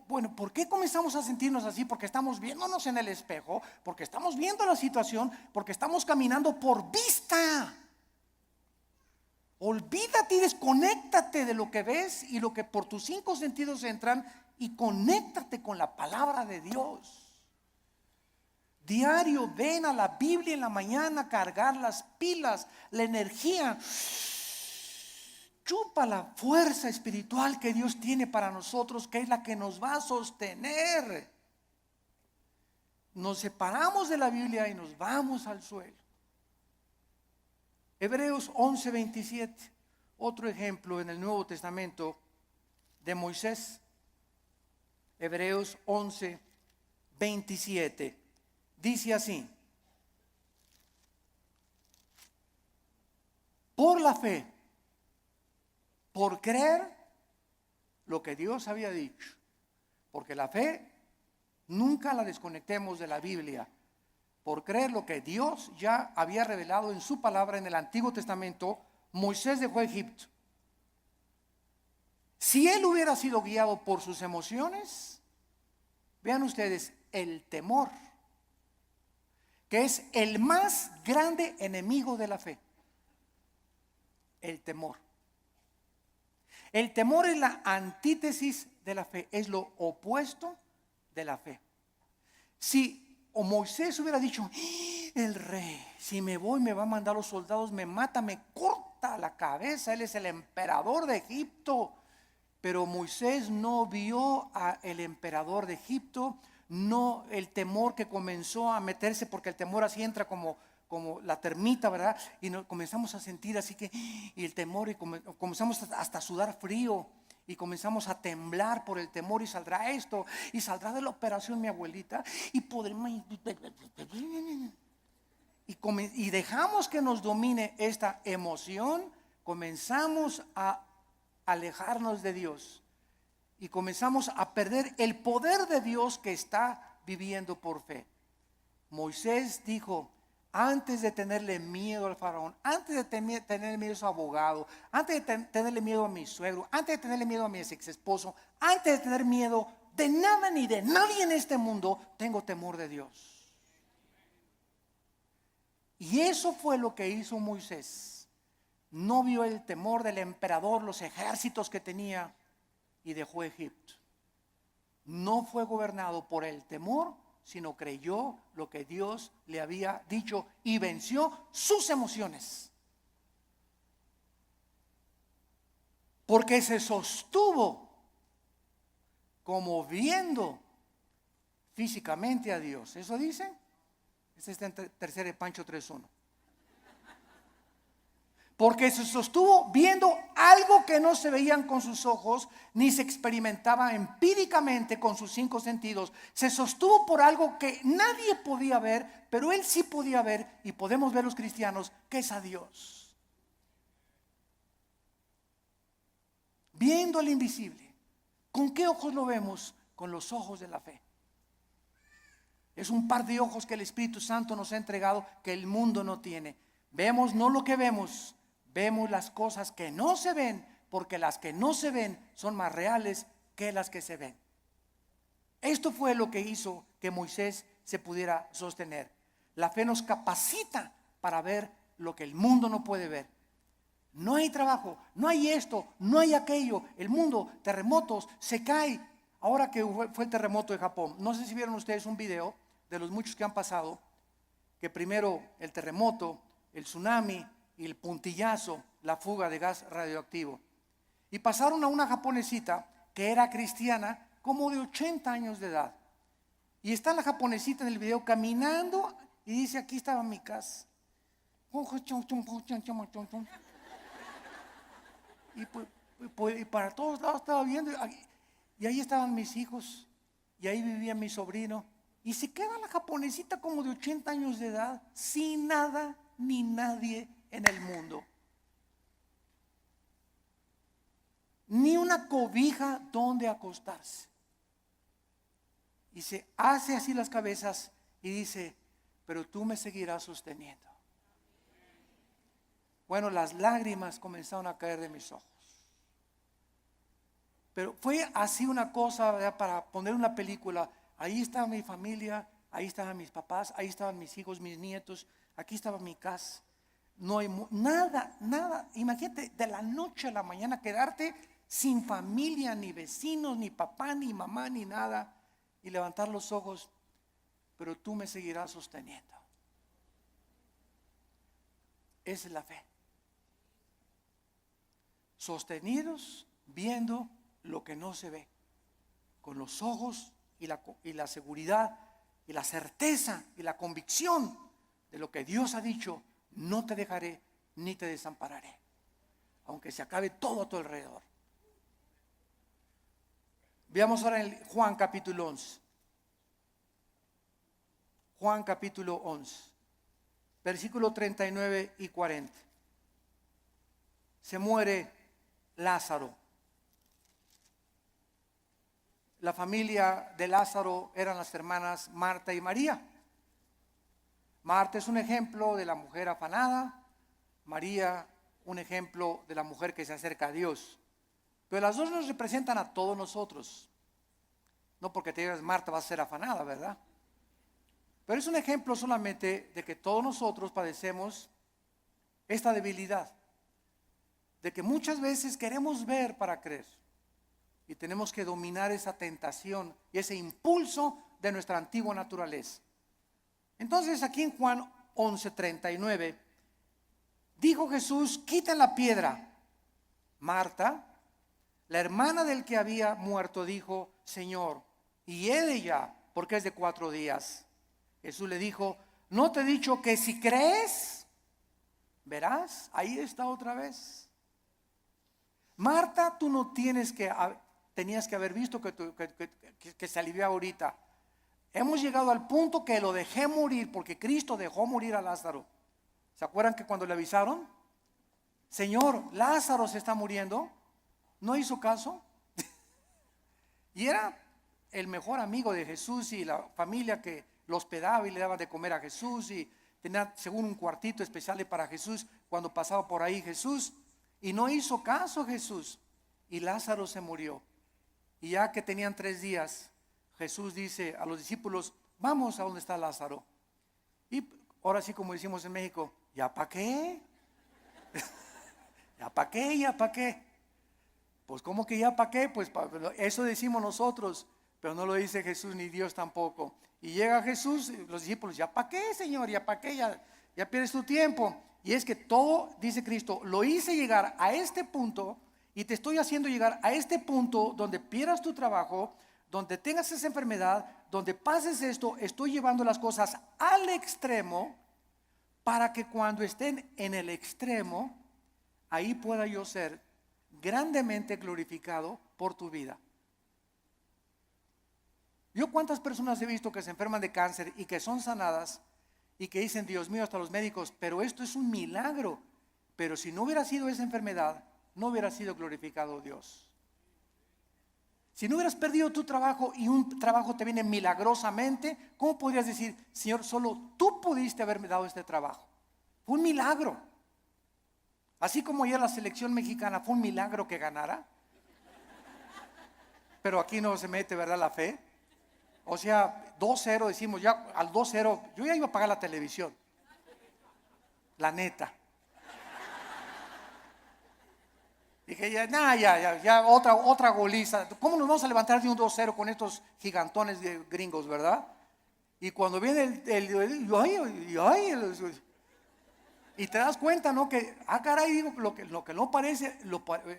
Bueno, ¿por qué comenzamos a sentirnos así? Porque estamos viéndonos en el espejo, porque estamos viendo la situación, porque estamos caminando por vista. Olvídate y desconéctate de lo que ves y lo que por tus 5 sentidos entran, y conéctate con la palabra de Dios. Diario ven a la Biblia en la mañana, cargar las pilas, la energía. Chupa la fuerza espiritual que Dios tiene para nosotros, que es la que nos va a sostener. Nos separamos de la Biblia y nos vamos al suelo. Hebreos 11:27, otro ejemplo en el Nuevo Testamento de Moisés. Hebreos 11:27 dice así: por la fe, por creer lo que Dios había dicho, porque la fe nunca la desconectemos de la Biblia. Por creer lo que Dios ya había revelado en su palabra en el Antiguo Testamento, Moisés dejó Egipto. Si él hubiera sido guiado por sus emociones, vean ustedes, el temor, que es el más grande enemigo de la fe. El temor. El temor es la antítesis de la fe, es lo opuesto de la fe. Si Moisés hubiera dicho, el rey, si me voy me va a mandar los soldados, me mata, me corta la cabeza, él es el emperador de Egipto. Pero Moisés no vio al emperador de Egipto, no el temor que comenzó a meterse, porque el temor así entra como la termita, ¿verdad? Y comenzamos a sentir así que, y el temor, y comenzamos hasta a sudar frío, y comenzamos a temblar por el temor, y saldrá esto, y saldrá de la operación mi abuelita, y podremos, y dejamos que nos domine esta emoción, comenzamos a alejarnos de Dios y comenzamos a perder el poder de Dios que está viviendo por fe. Moisés dijo, antes de tenerle miedo al faraón, antes de tenerle miedo a su abogado, antes de tenerle miedo a mi suegro, antes de tenerle miedo a mi ex esposo, antes de tener miedo de nada ni de nadie en este mundo, tengo temor de Dios. Y eso fue lo que hizo Moisés. No vio el temor del emperador, los ejércitos que tenía, y dejó Egipto. No fue gobernado por el temor, sino creyó lo que Dios le había dicho y venció sus emociones. Porque se sostuvo como viendo físicamente a Dios. ¿Eso dice? Este está en tercera de Pancho 3:1. Porque se sostuvo viendo algo que no se veían con sus ojos, ni se experimentaba empíricamente con sus 5 sentidos. Se sostuvo por algo que nadie podía ver, pero él sí podía ver, y podemos ver los cristianos, que es a Dios. Viendo al invisible. ¿Con qué ojos lo vemos? Con los ojos de la fe. Es un par de ojos que el Espíritu Santo nos ha entregado que el mundo no tiene. Vemos no lo que vemos, vemos las cosas que no se ven, porque las que no se ven son más reales que las que se ven. Esto fue lo que hizo que Moisés se pudiera sostener. La fe nos capacita para ver lo que el mundo no puede ver. No hay trabajo, no hay esto, no hay aquello. El mundo, terremotos, se cae. Ahora que fue el terremoto de Japón, no sé si vieron ustedes un video de los muchos que han pasado, que primero el terremoto, el tsunami y el puntillazo, la fuga de gas radioactivo. Y pasaron a una japonesita que era cristiana, como de 80 años de edad. Y está la japonesita en el video caminando y dice, aquí estaba mi casa. Y para todos lados estaba viendo, y ahí estaban mis hijos, y ahí vivía mi sobrino. Y se queda la japonesita como de 80 años de edad, sin nada ni nadie en el mundo. Ni una cobija donde acostarse. Y se hace así las cabezas y dice, pero tú me seguirás sosteniendo. Bueno, las lágrimas comenzaron a caer de mis ojos. Pero fue así una cosa, ¿verdad? Para poner una película. Ahí estaba mi familia, ahí estaban mis papás, ahí estaban mis hijos, mis nietos, aquí estaba mi casa. No hay nada. Imagínate, de la noche a la mañana quedarte sin familia, ni vecinos, ni papá, ni mamá, ni nada, y levantar los ojos, pero tú me seguirás sosteniendo. Esa es la fe. Sostenidos viendo lo que no se ve, con los ojos y la seguridad y la certeza y la convicción de lo que Dios ha dicho: no te dejaré ni te desampararé, aunque se acabe todo a tu alrededor. Veamos ahora en Juan capítulo 11. Juan capítulo 11, versículo 39 y 40. Se muere Lázaro. La familia de Lázaro eran las hermanas Marta y María. Marta es un ejemplo de la mujer afanada, María un ejemplo de la mujer que se acerca a Dios. Pero las dos nos representan a todos nosotros. No porque te digas Marta vas a ser afanada, ¿verdad? Pero es un ejemplo solamente de que todos nosotros padecemos esta debilidad, de que muchas veces queremos ver para creer. Y tenemos que dominar esa tentación y ese impulso de nuestra antigua naturaleza. Entonces aquí en Juan 11:39 dijo Jesús: quiten la piedra. Marta, la hermana del que había muerto, dijo: Señor, y ella, porque es de 4 días. Jesús le dijo: ¿no te he dicho que si crees, verás? Ahí está otra vez. Marta, tú no tenías que haber visto que se alivió ahorita. Hemos llegado al punto que lo dejé morir, porque Cristo dejó morir a Lázaro. ¿Se acuerdan que cuando le avisaron? Señor, Lázaro se está muriendo? No hizo caso. Y era el mejor amigo de Jesús y la familia que lo hospedaba y le daba de comer a Jesús, y tenía según un cuartito especial para Jesús cuando pasaba por ahí Jesús. Y no hizo caso Jesús, y Lázaro se murió. Y ya que tenían 3 días, Jesús dice a los discípulos: vamos a donde está Lázaro. Y ahora sí, como decimos en México, ¿ya para qué? ¿Ya para qué? ¿Ya para qué? Pues ¿cómo que ya para qué? Pues eso decimos nosotros, pero no lo dice Jesús ni Dios tampoco. Y llega Jesús, los discípulos: ¿ya para qué, Señor? ¿Ya para qué? Ya pierdes tu tiempo. Y es que todo, dice Cristo, lo hice llegar a este punto, y te estoy haciendo llegar a este punto donde pierdas tu trabajo, donde tengas esa enfermedad, donde pases esto. Estoy llevando las cosas al extremo para que cuando estén en el extremo, ahí pueda yo ser grandemente glorificado por tu vida. Yo cuántas personas he visto que se enferman de cáncer y que son sanadas y que dicen: Dios mío, hasta los médicos, pero esto es un milagro. Pero si no hubiera sido esa enfermedad, no hubiera sido glorificado Dios. Si no hubieras perdido tu trabajo y un trabajo te viene milagrosamente, ¿cómo podrías decir: Señor, solo tú pudiste haberme dado este trabajo? Fue un milagro. Así como ayer la selección mexicana fue un milagro que ganara. Pero aquí no se mete, ¿verdad?, la fe. O sea, 2-0, decimos ya al 2-0, yo ya iba a pagar la televisión. La neta. Dije, ya, otra goliza. ¿Cómo nos vamos a levantar de un 2-0 con estos gigantones de gringos, verdad? Y cuando viene y te das cuenta, ¿no? Que, caray, digo, lo que no parece,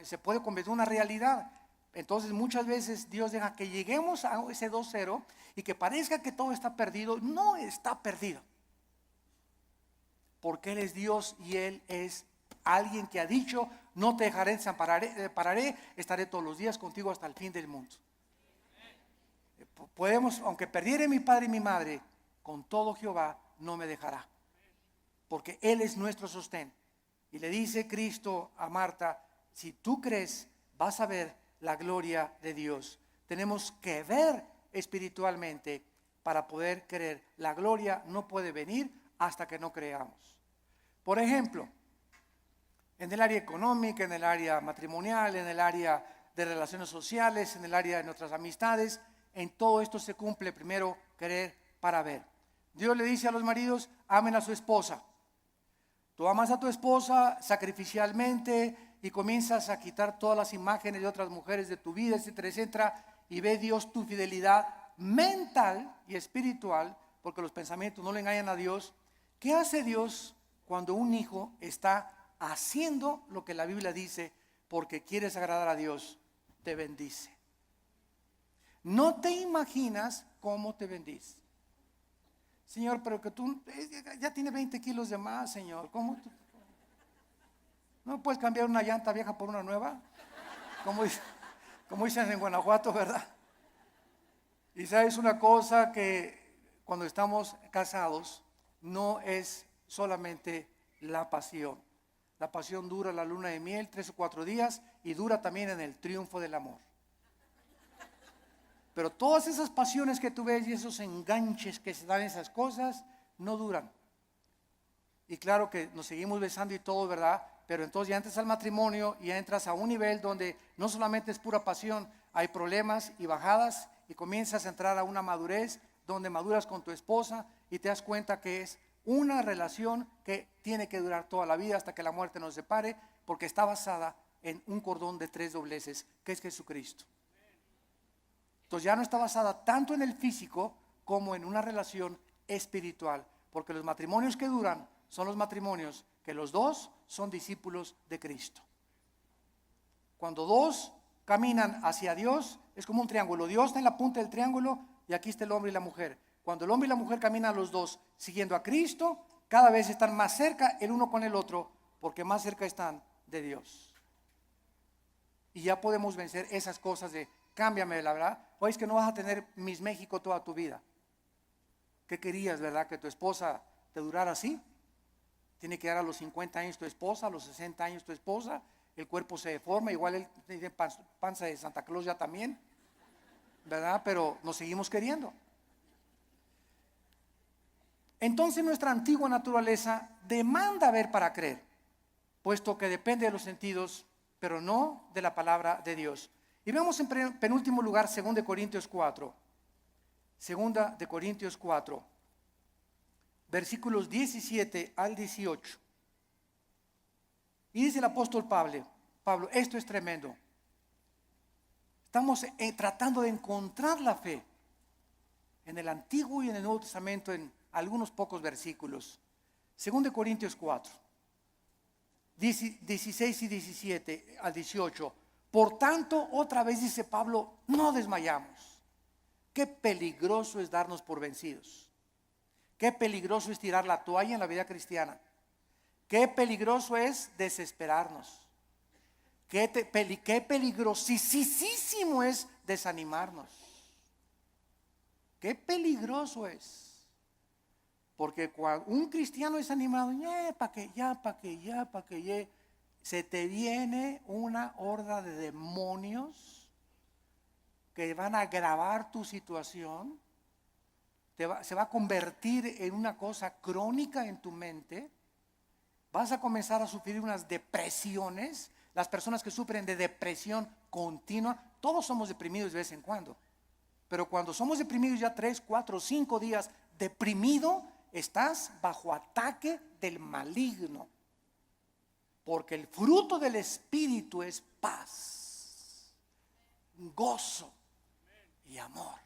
se puede convertir en una realidad. Entonces muchas veces Dios deja que lleguemos a ese 2-0 y que parezca que todo está perdido. No está perdido, porque Él es Dios y Él es alguien que ha dicho: no te dejaré, desampararé, estaré todos los días contigo hasta el fin del mundo. Podemos, aunque perdiere mi padre y mi madre, con todo Jehová no me dejará, porque Él es nuestro sostén. Y le dice Cristo a Marta: si tú crees, vas a ver la gloria de Dios. Tenemos que ver espiritualmente para poder creer. La gloria no puede venir hasta que no creamos. Por ejemplo, en el área económica, en el área matrimonial, en el área de relaciones sociales, en el área de nuestras amistades, en todo esto se cumple primero creer para ver. Dios le dice a los maridos: amen a su esposa. Tú amas a tu esposa sacrificialmente y comienzas a quitar todas las imágenes de otras mujeres de tu vida, etcétera, etcétera, y ve Dios tu fidelidad mental y espiritual, porque los pensamientos no le engañan a Dios. ¿Qué hace Dios cuando un hijo está haciendo lo que la Biblia dice porque quieres agradar a Dios? Te bendice. No te imaginas cómo te bendice. Señor, pero que tú ya tiene 20 kilos de más, Señor. ¿Cómo tú? ¿No puedes cambiar una llanta vieja por una nueva? Como dicen en Guanajuato, ¿verdad? Y sabes una cosa, que cuando estamos casados no es solamente la pasión. La pasión dura la luna de miel 3 o 4 días y dura también en el triunfo del amor. Pero todas esas pasiones que tú ves y esos enganches que se dan, esas cosas, no duran. Y claro que nos seguimos besando y todo, ¿verdad? Pero entonces ya entras al matrimonio y ya entras a un nivel donde no solamente es pura pasión, hay problemas y bajadas, y comienzas a entrar a una madurez donde maduras con tu esposa y te das cuenta que es una relación que tiene que durar toda la vida hasta que la muerte nos separe, porque está basada en un cordón de 3 dobleces, que es Jesucristo. Entonces ya no está basada tanto en el físico como en una relación espiritual, porque los matrimonios que duran son los matrimonios que los dos son discípulos de Cristo. Cuando dos caminan hacia Dios, es como un triángulo. Dios está en la punta del triángulo y aquí está el hombre y la mujer. Cuando el hombre y la mujer caminan los dos siguiendo a Cristo, cada vez están más cerca el uno con el otro, porque más cerca están de Dios. Y ya podemos vencer esas cosas de: cámbiame, la verdad. Oye, es que no vas a tener Miss México toda tu vida. ¿Qué querías, verdad? Que tu esposa te durara así. Tiene que dar a los 50 años tu esposa, a los 60 años tu esposa, el cuerpo se deforma, igual él tiene panza de Santa Claus ya también, ¿verdad? Pero nos seguimos queriendo. Entonces nuestra antigua naturaleza demanda ver para creer, puesto que depende de los sentidos, pero no de la palabra de Dios. Y veamos en penúltimo lugar 2 de Corintios 4. 2 de Corintios 4, versículos 17 al 18. Y dice el apóstol Pablo, esto es tremendo. Estamos tratando de encontrar la fe en el Antiguo y en el Nuevo Testamento en algunos pocos versículos. 2 de Corintios 4, 16 y 17 al 18. Por tanto, otra vez dice Pablo, no desmayamos. Qué peligroso es darnos por vencidos. Qué peligroso es tirar la toalla en la vida cristiana. Qué peligroso es desesperarnos. Qué peligrosísimo es desanimarnos. Qué peligroso es. Porque cuando un cristiano es animado, se te viene una horda de demonios que van a agravar tu situación. Se va a convertir en una cosa crónica en tu mente. Vas a comenzar a sufrir unas depresiones. Las personas que sufren de depresión continua, todos somos deprimidos de vez en cuando. Pero cuando somos deprimidos ya 3, 4, 5 días deprimido, estás bajo ataque del maligno. Porque el fruto del Espíritu es paz, gozo y amor.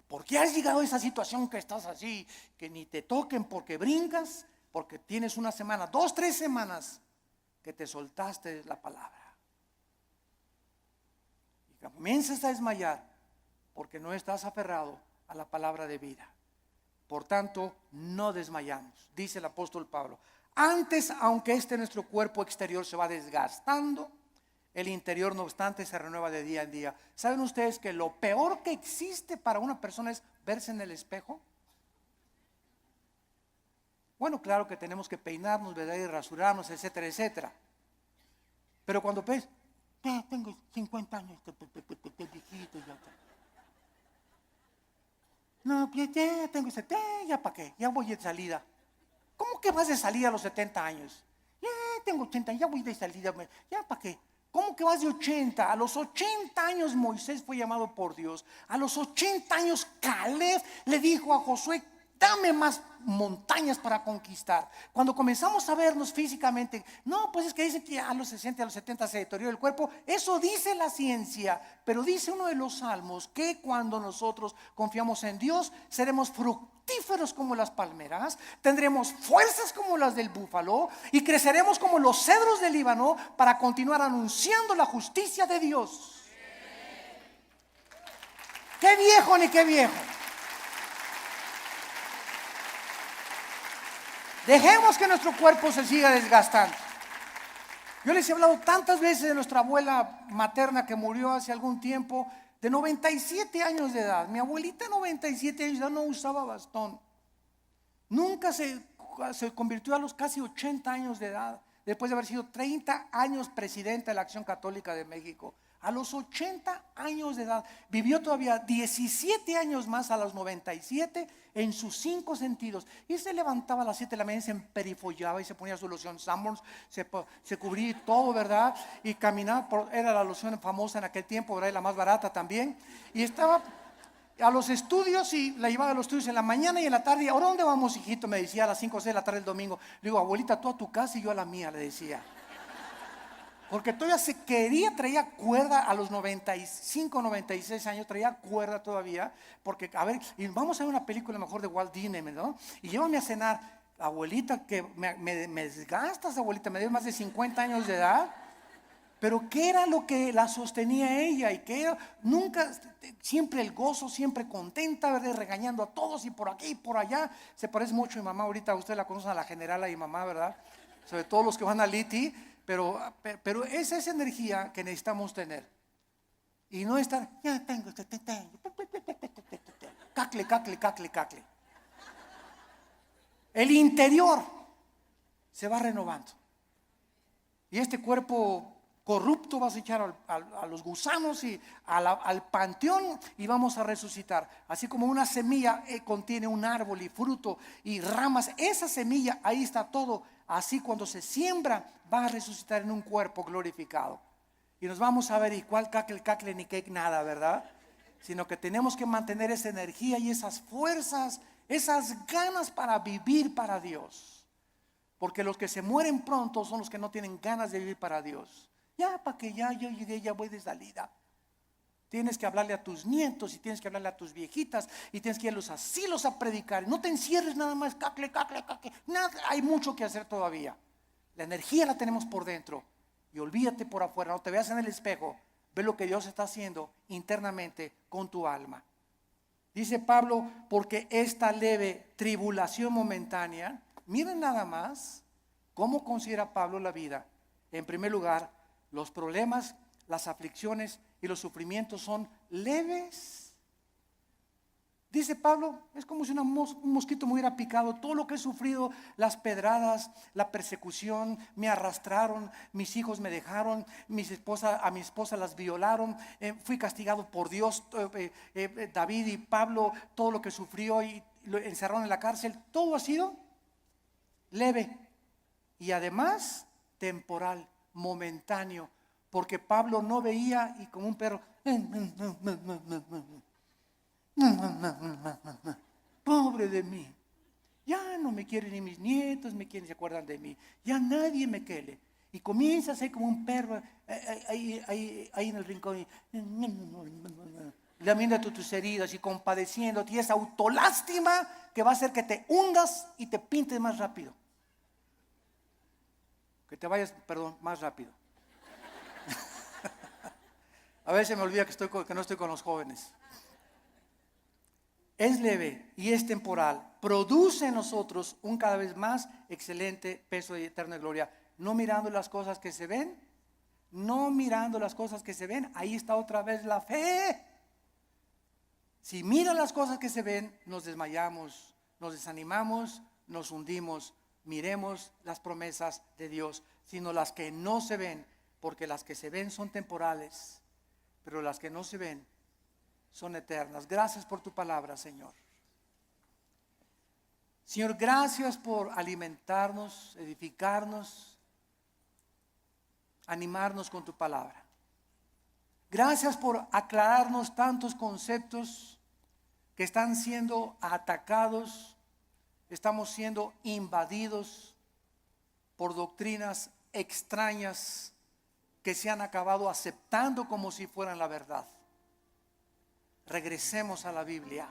¿Por qué has llegado a esa situación que estás así, que ni te toquen porque brincas? Porque tienes una semana, 2, 3 semanas que te soltaste la palabra. Y comienzas a desmayar porque no estás aferrado a la palabra de vida. Por tanto, no desmayamos, dice el apóstol Pablo. Antes, aunque nuestro cuerpo exterior se va desgastando, el interior no obstante se renueva de día en día. ¿Saben ustedes que lo peor que existe para una persona es verse en el espejo? Bueno, claro que tenemos que peinarnos, ¿verdad? Y rasurarnos, etcétera, etcétera. Pero cuando ves, ya tengo 50 años, viejito ya. No, ya tengo 70, ya para qué, ya voy de salida. ¿Cómo que vas de salida a los 70 años? Ya tengo 80, ya voy de salida, ya para qué. ¿Cómo que vas de 80? A los 80 años Moisés fue llamado por Dios. A los 80 años Caleb le dijo a Josué, dame más montañas para conquistar. Cuando comenzamos a vernos físicamente, no, pues es que dicen que a los 60, a los 70 se deteriora el cuerpo. Eso dice la ciencia, pero dice uno de los salmos que cuando nosotros confiamos en Dios, seremos fructíferos como las palmeras, tendremos fuerzas como las del búfalo y creceremos como los cedros del Líbano para continuar anunciando la justicia de Dios. ¡Qué viejo ni qué viejo! Dejemos que nuestro cuerpo se siga desgastando. Yo les he hablado tantas veces de nuestra abuela materna que murió hace algún tiempo, de 97 años de edad. Mi abuelita 97 años ya no usaba bastón. Nunca se convirtió a los casi 80 años de edad, después de haber sido 30 años presidenta de la Acción Católica de México. A los 80 años de edad, vivió todavía 17 años más a los 97 en sus 5 sentidos. Y se levantaba a las 7 de la mañana, se emperifollaba y se ponía su loción Sanborns, se cubría todo, ¿verdad? Y caminaba, era la loción famosa en aquel tiempo, ¿verdad? Y la más barata también. Y estaba a los estudios y la llevaba a los estudios en la mañana y en la tarde. ¿Ahora dónde vamos, hijito? Me decía a las 5 o 6 de la tarde el domingo. Le digo, abuelita, tú a tu casa y yo a la mía, le decía. Porque todavía traía cuerda a los 95, 96 años, traía cuerda todavía, porque, a ver, y vamos a ver una película mejor de Walt Disney, ¿no? Y llévame a cenar, abuelita, que me desgastas, abuelita, me dio más de 50 años de edad, pero ¿qué era lo que la sostenía ella? Y que era, nunca, siempre el gozo, siempre contenta, ¿verdad? Regañando a todos y por aquí y por allá. Se parece mucho a mi mamá, ahorita usted la conoce, a la generala y mamá, ¿verdad? Sobre todo los que van a Liti. Pero esa es energía que necesitamos tener. Y no estar, ya tengo, cacle. El interior se va renovando. Y este cuerpo corrupto vas a echar a los gusanos y al panteón y vamos a resucitar. Así como una semilla contiene un árbol y fruto y ramas, esa semilla, ahí está todo. Así cuando se siembra va a resucitar en un cuerpo glorificado. Y nos vamos a ver, y cuál cacle ni cake nada, ¿verdad? Sino que tenemos que mantener esa energía y esas fuerzas, esas ganas para vivir para Dios. Porque los que se mueren pronto son los que no tienen ganas de vivir para Dios. Ya, para que ya yo llegué, ya voy de salida. Tienes que hablarle a tus nietos y tienes que hablarle a tus viejitas y tienes que ir a los asilos a predicar. No te encierres nada más, cacle. Nada, hay mucho que hacer todavía. La energía la tenemos por dentro y olvídate por afuera. No te veas en el espejo, ve lo que Dios está haciendo internamente con tu alma. Dice Pablo, porque esta leve tribulación momentánea, miren nada más cómo considera Pablo la vida. En primer lugar, los problemas, las aflicciones y los sufrimientos son leves. Dice Pablo, es como si un mosquito me hubiera picado. Todo lo que he sufrido, las pedradas, la persecución, me arrastraron, mis hijos me dejaron, a mi esposa las violaron, fui castigado por Dios. David y Pablo, todo lo que sufrió y lo encerraron en la cárcel, todo ha sido leve y además temporal, momentáneo, porque Pablo no veía y como un perro, pobre de mí, ya no me quieren ni mis nietos, se acuerdan de mí, ya nadie me quiere. Y comienza a ser como un perro ahí en el rincón y lamiéndote tus heridas y compadeciéndote, y esa autolástima que va a hacer que te hundas y te pintes más rápido. Que te vayas, más rápido. A veces me olvida que no estoy con los jóvenes. Es leve y es temporal. Produce en nosotros un cada vez más excelente peso de eterna gloria. No mirando las cosas que se ven. No mirando las cosas que se ven. Ahí está otra vez la fe. Si miran las cosas que se ven, nos desmayamos, nos desanimamos, nos hundimos. Miremos las promesas de Dios, sino las que no se ven, porque las que se ven son temporales, pero las que no se ven son eternas. Gracias por tu palabra, Señor. Señor, gracias por alimentarnos, edificarnos, animarnos con tu palabra. Gracias por aclararnos tantos conceptos que están siendo atacados. Estamos siendo invadidos por doctrinas extrañas que se han acabado aceptando como si fueran la verdad. Regresemos a la Biblia.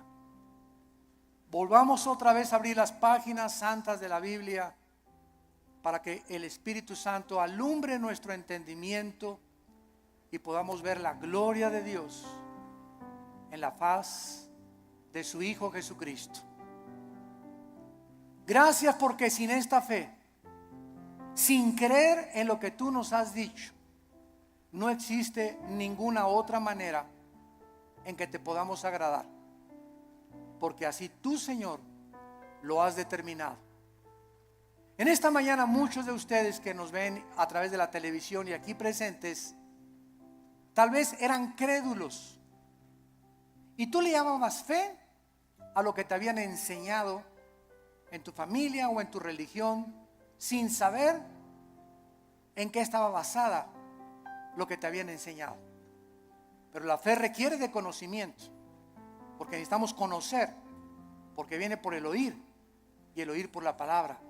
Volvamos otra vez a abrir las páginas santas de la Biblia para que el Espíritu Santo alumbre nuestro entendimiento y podamos ver la gloria de Dios en la faz de su Hijo Jesucristo. Gracias porque sin esta fe, sin creer en lo que tú nos has dicho, no existe ninguna otra manera en que te podamos agradar, porque así tú, Señor, lo has determinado. En esta mañana muchos de ustedes que nos ven a través de la televisión y aquí presentes, tal vez eran crédulos y tú le llamabas fe a lo que te habían enseñado en tu familia o en tu religión, sin saber en qué estaba basada lo que te habían enseñado. Pero la fe requiere de conocimiento, porque necesitamos conocer, porque viene por el oír y el oír por la palabra,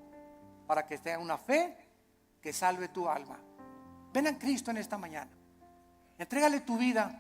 para que tenga una fe que salve tu alma. Ven a Cristo en esta mañana, entrégale tu vida.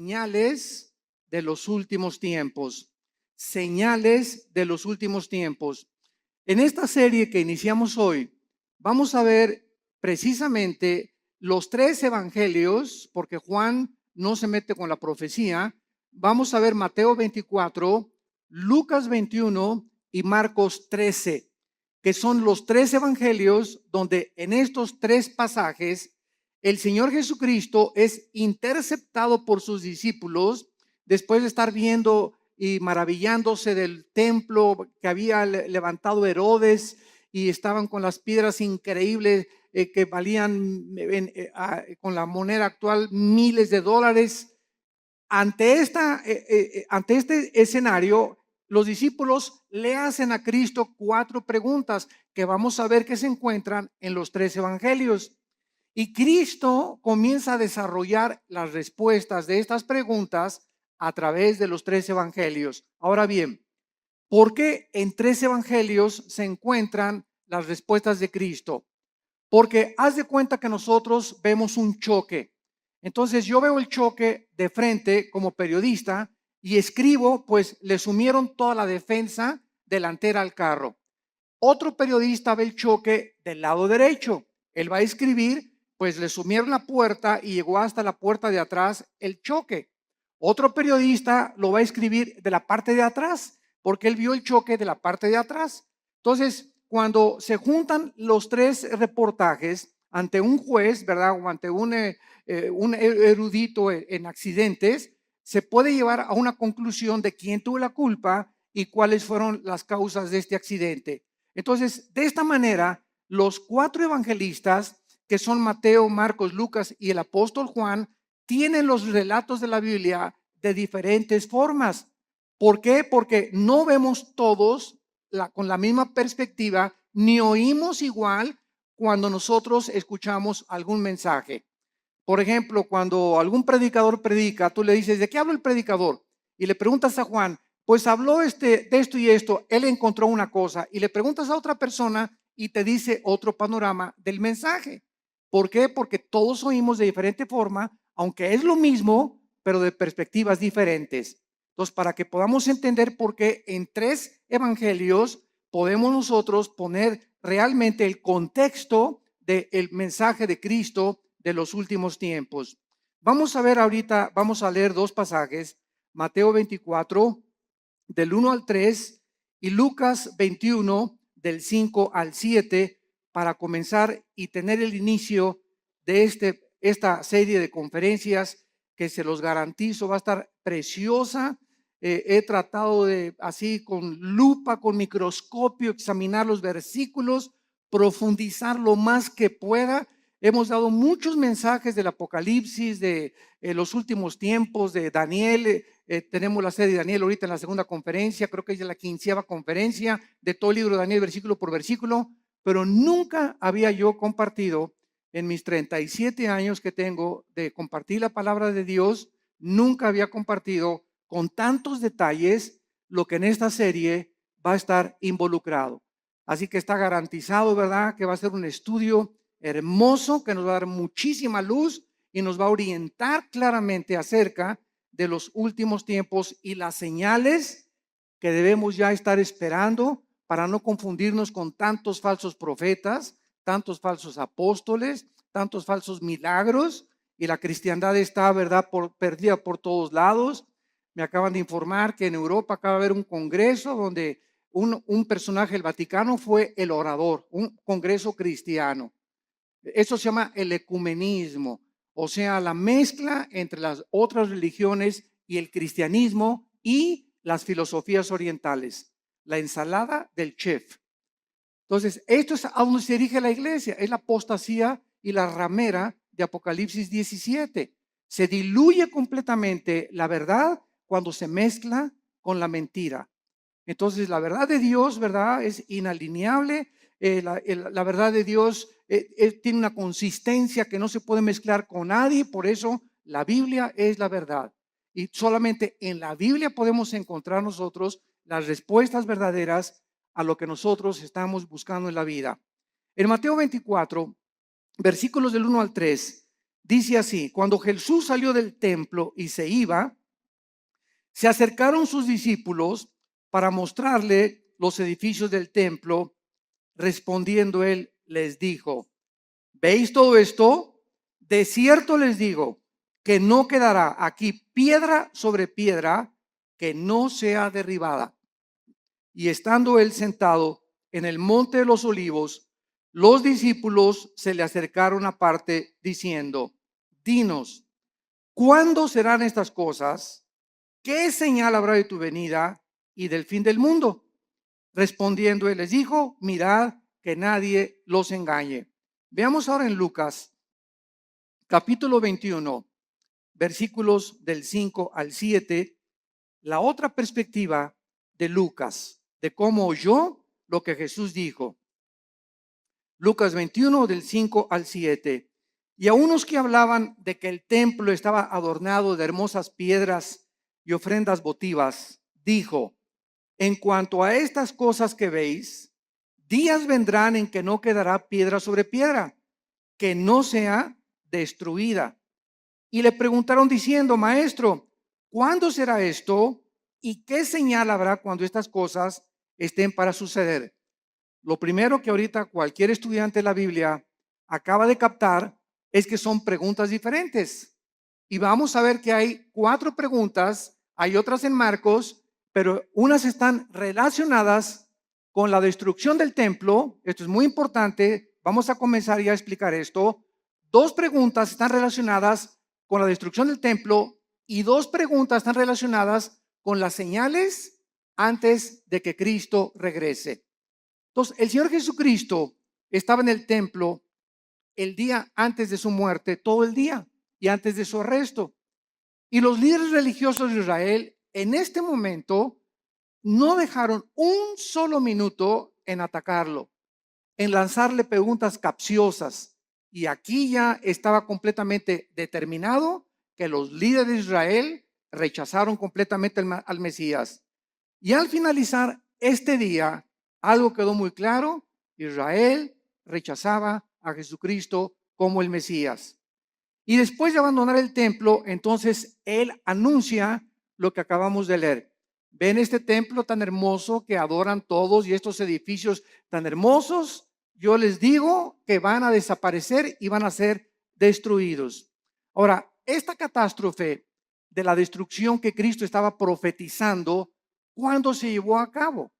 señales de los últimos tiempos. Señales de los últimos tiempos. En esta serie que iniciamos hoy, vamos a ver precisamente los 3 evangelios, porque Juan no se mete con la profecía. Vamos a ver Mateo 24, Lucas 21 y Marcos 13, que son los 3 evangelios donde en estos 3 pasajes el Señor Jesucristo es interceptado por sus discípulos después de estar viendo y maravillándose del templo que había levantado Herodes, y estaban con las piedras increíbles que valían con la moneda actual miles de dólares. Ante este escenario, los discípulos le hacen a Cristo 4 preguntas que vamos a ver que se encuentran en los 3 evangelios. Y Cristo comienza a desarrollar las respuestas de estas preguntas a través de los 3 evangelios. Ahora bien, ¿por qué en 3 evangelios se encuentran las respuestas de Cristo? Porque haz de cuenta que nosotros vemos un choque. Entonces yo veo el choque de frente como periodista y escribo, pues le sumieron toda la defensa delantera al carro. Otro periodista ve el choque del lado derecho. Él va a escribir, pues le sumieron la puerta y llegó hasta la puerta de atrás el choque. Otro periodista lo va a escribir de la parte de atrás, porque él vio el choque de la parte de atrás. Entonces, cuando se juntan los 3 reportajes ante un juez, ¿verdad? O ante un erudito en accidentes, se puede llevar a una conclusión de quién tuvo la culpa y cuáles fueron las causas de este accidente. Entonces, de esta manera, los 4 evangelistas, que son Mateo, Marcos, Lucas y el apóstol Juan, tienen los relatos de la Biblia de diferentes formas. ¿Por qué? Porque no vemos todos con la misma perspectiva, ni oímos igual cuando nosotros escuchamos algún mensaje. Por ejemplo, cuando algún predicador predica, tú le dices, ¿de qué habla el predicador? Y le preguntas a Juan, pues habló de esto y esto, él encontró una cosa. Y le preguntas a otra persona y te dice otro panorama del mensaje. ¿Por qué? Porque todos oímos de diferente forma, aunque es lo mismo, pero de perspectivas diferentes. Entonces, para que podamos entender por qué en 3 evangelios podemos nosotros poner realmente el contexto del mensaje de Cristo de los últimos tiempos. Vamos a ver ahorita, vamos a leer 2 pasajes, Mateo 24, del 1 al 3, y Lucas 21, del 5 al 7, para comenzar y tener el inicio de esta serie de conferencias que se los garantizo va a estar preciosa. He tratado de, así con lupa, con microscopio, examinar los versículos, profundizar lo más que pueda. Hemos dado muchos mensajes del Apocalipsis, de los últimos tiempos, de Daniel. Tenemos la serie de Daniel ahorita en la segunda conferencia, creo que es la 15ª conferencia de todo el libro de Daniel, versículo por versículo, pero nunca había yo compartido en mis 37 años que tengo de compartir la palabra de Dios, nunca había compartido con tantos detalles lo que en esta serie va a estar involucrado. Así que está garantizado, ¿verdad?, que va a ser un estudio hermoso que nos va a dar muchísima luz y nos va a orientar claramente acerca de los últimos tiempos y las señales que debemos ya estar esperando para no confundirnos con tantos falsos profetas, tantos falsos apóstoles, tantos falsos milagros, y la cristiandad está, ¿verdad?, perdida por todos lados. Me acaban de informar que en Europa acaba de haber un congreso donde un personaje del Vaticano fue el orador, un congreso cristiano. Eso se llama el ecumenismo, o sea, la mezcla entre las otras religiones y el cristianismo y las filosofías orientales, la ensalada del chef. Entonces, esto es a donde se dirige la iglesia, es la apostasía y la ramera de Apocalipsis 17. Se diluye completamente la verdad cuando se mezcla con la mentira. Entonces, la verdad de Dios, ¿verdad?, es inalineable. La verdad de Dios tiene una consistencia que no se puede mezclar con nadie. Por eso la Biblia es la verdad. Y solamente en la Biblia podemos encontrar nosotros las respuestas verdaderas a lo que nosotros estamos buscando en la vida. En Mateo 24, versículos del 1 al 3, Dice así: cuando Jesús salió del templo y se iba, se acercaron sus discípulos para mostrarle los edificios del templo. Respondiendo él, les dijo: ¿veis todo esto? De cierto les digo que no quedará aquí piedra sobre piedra que no sea derribada. Y estando él sentado en el monte de los olivos, los discípulos se le acercaron aparte diciendo: dinos, ¿cuándo serán estas cosas? ¿Qué señal habrá de tu venida y del fin del mundo? Respondiendo él les dijo: mirad que nadie los engañe. Veamos ahora en Lucas capítulo 21, versículos del 5 al 7, la otra perspectiva de Lucas, de cómo oyó lo que Jesús dijo. Lucas 21 del 5 al 7. Y a unos que hablaban de que el templo estaba adornado de hermosas piedras y ofrendas votivas, dijo: en cuanto a estas cosas que veis, días vendrán en que no quedará piedra sobre piedra, que no sea destruida. Y le preguntaron diciendo: maestro, ¿cuándo será esto? ¿Y qué señal habrá cuando estas cosas estén para suceder? Lo primero que ahorita cualquier estudiante de la Biblia acaba de captar es que son preguntas diferentes. Y vamos a ver que hay 4 preguntas, hay otras en Marcos, pero unas están relacionadas con la destrucción del templo. Esto es muy importante. Vamos a comenzar ya a explicar esto. 2 preguntas están relacionadas con la destrucción del templo y 2 preguntas están relacionadas con las señales antes de que Cristo regrese. Entonces, el Señor Jesucristo estaba en el templo el día antes de su muerte, todo el día, y antes de su arresto. Y los líderes religiosos de Israel en este momento no dejaron un solo minuto en atacarlo, en lanzarle preguntas capciosas. Y aquí ya estaba completamente determinado que los líderes de Israel rechazaron completamente al Mesías. Y al finalizar este día, algo quedó muy claro: Israel rechazaba a Jesucristo como el Mesías. Y después de abandonar el templo, entonces él anuncia lo que acabamos de leer. Ven este templo tan hermoso que adoran todos y estos edificios tan hermosos. Yo les digo que van a desaparecer y van a ser destruidos. Ahora, esta catástrofe de la destrucción que Cristo estaba profetizando, ¿cuándo se llevó a cabo?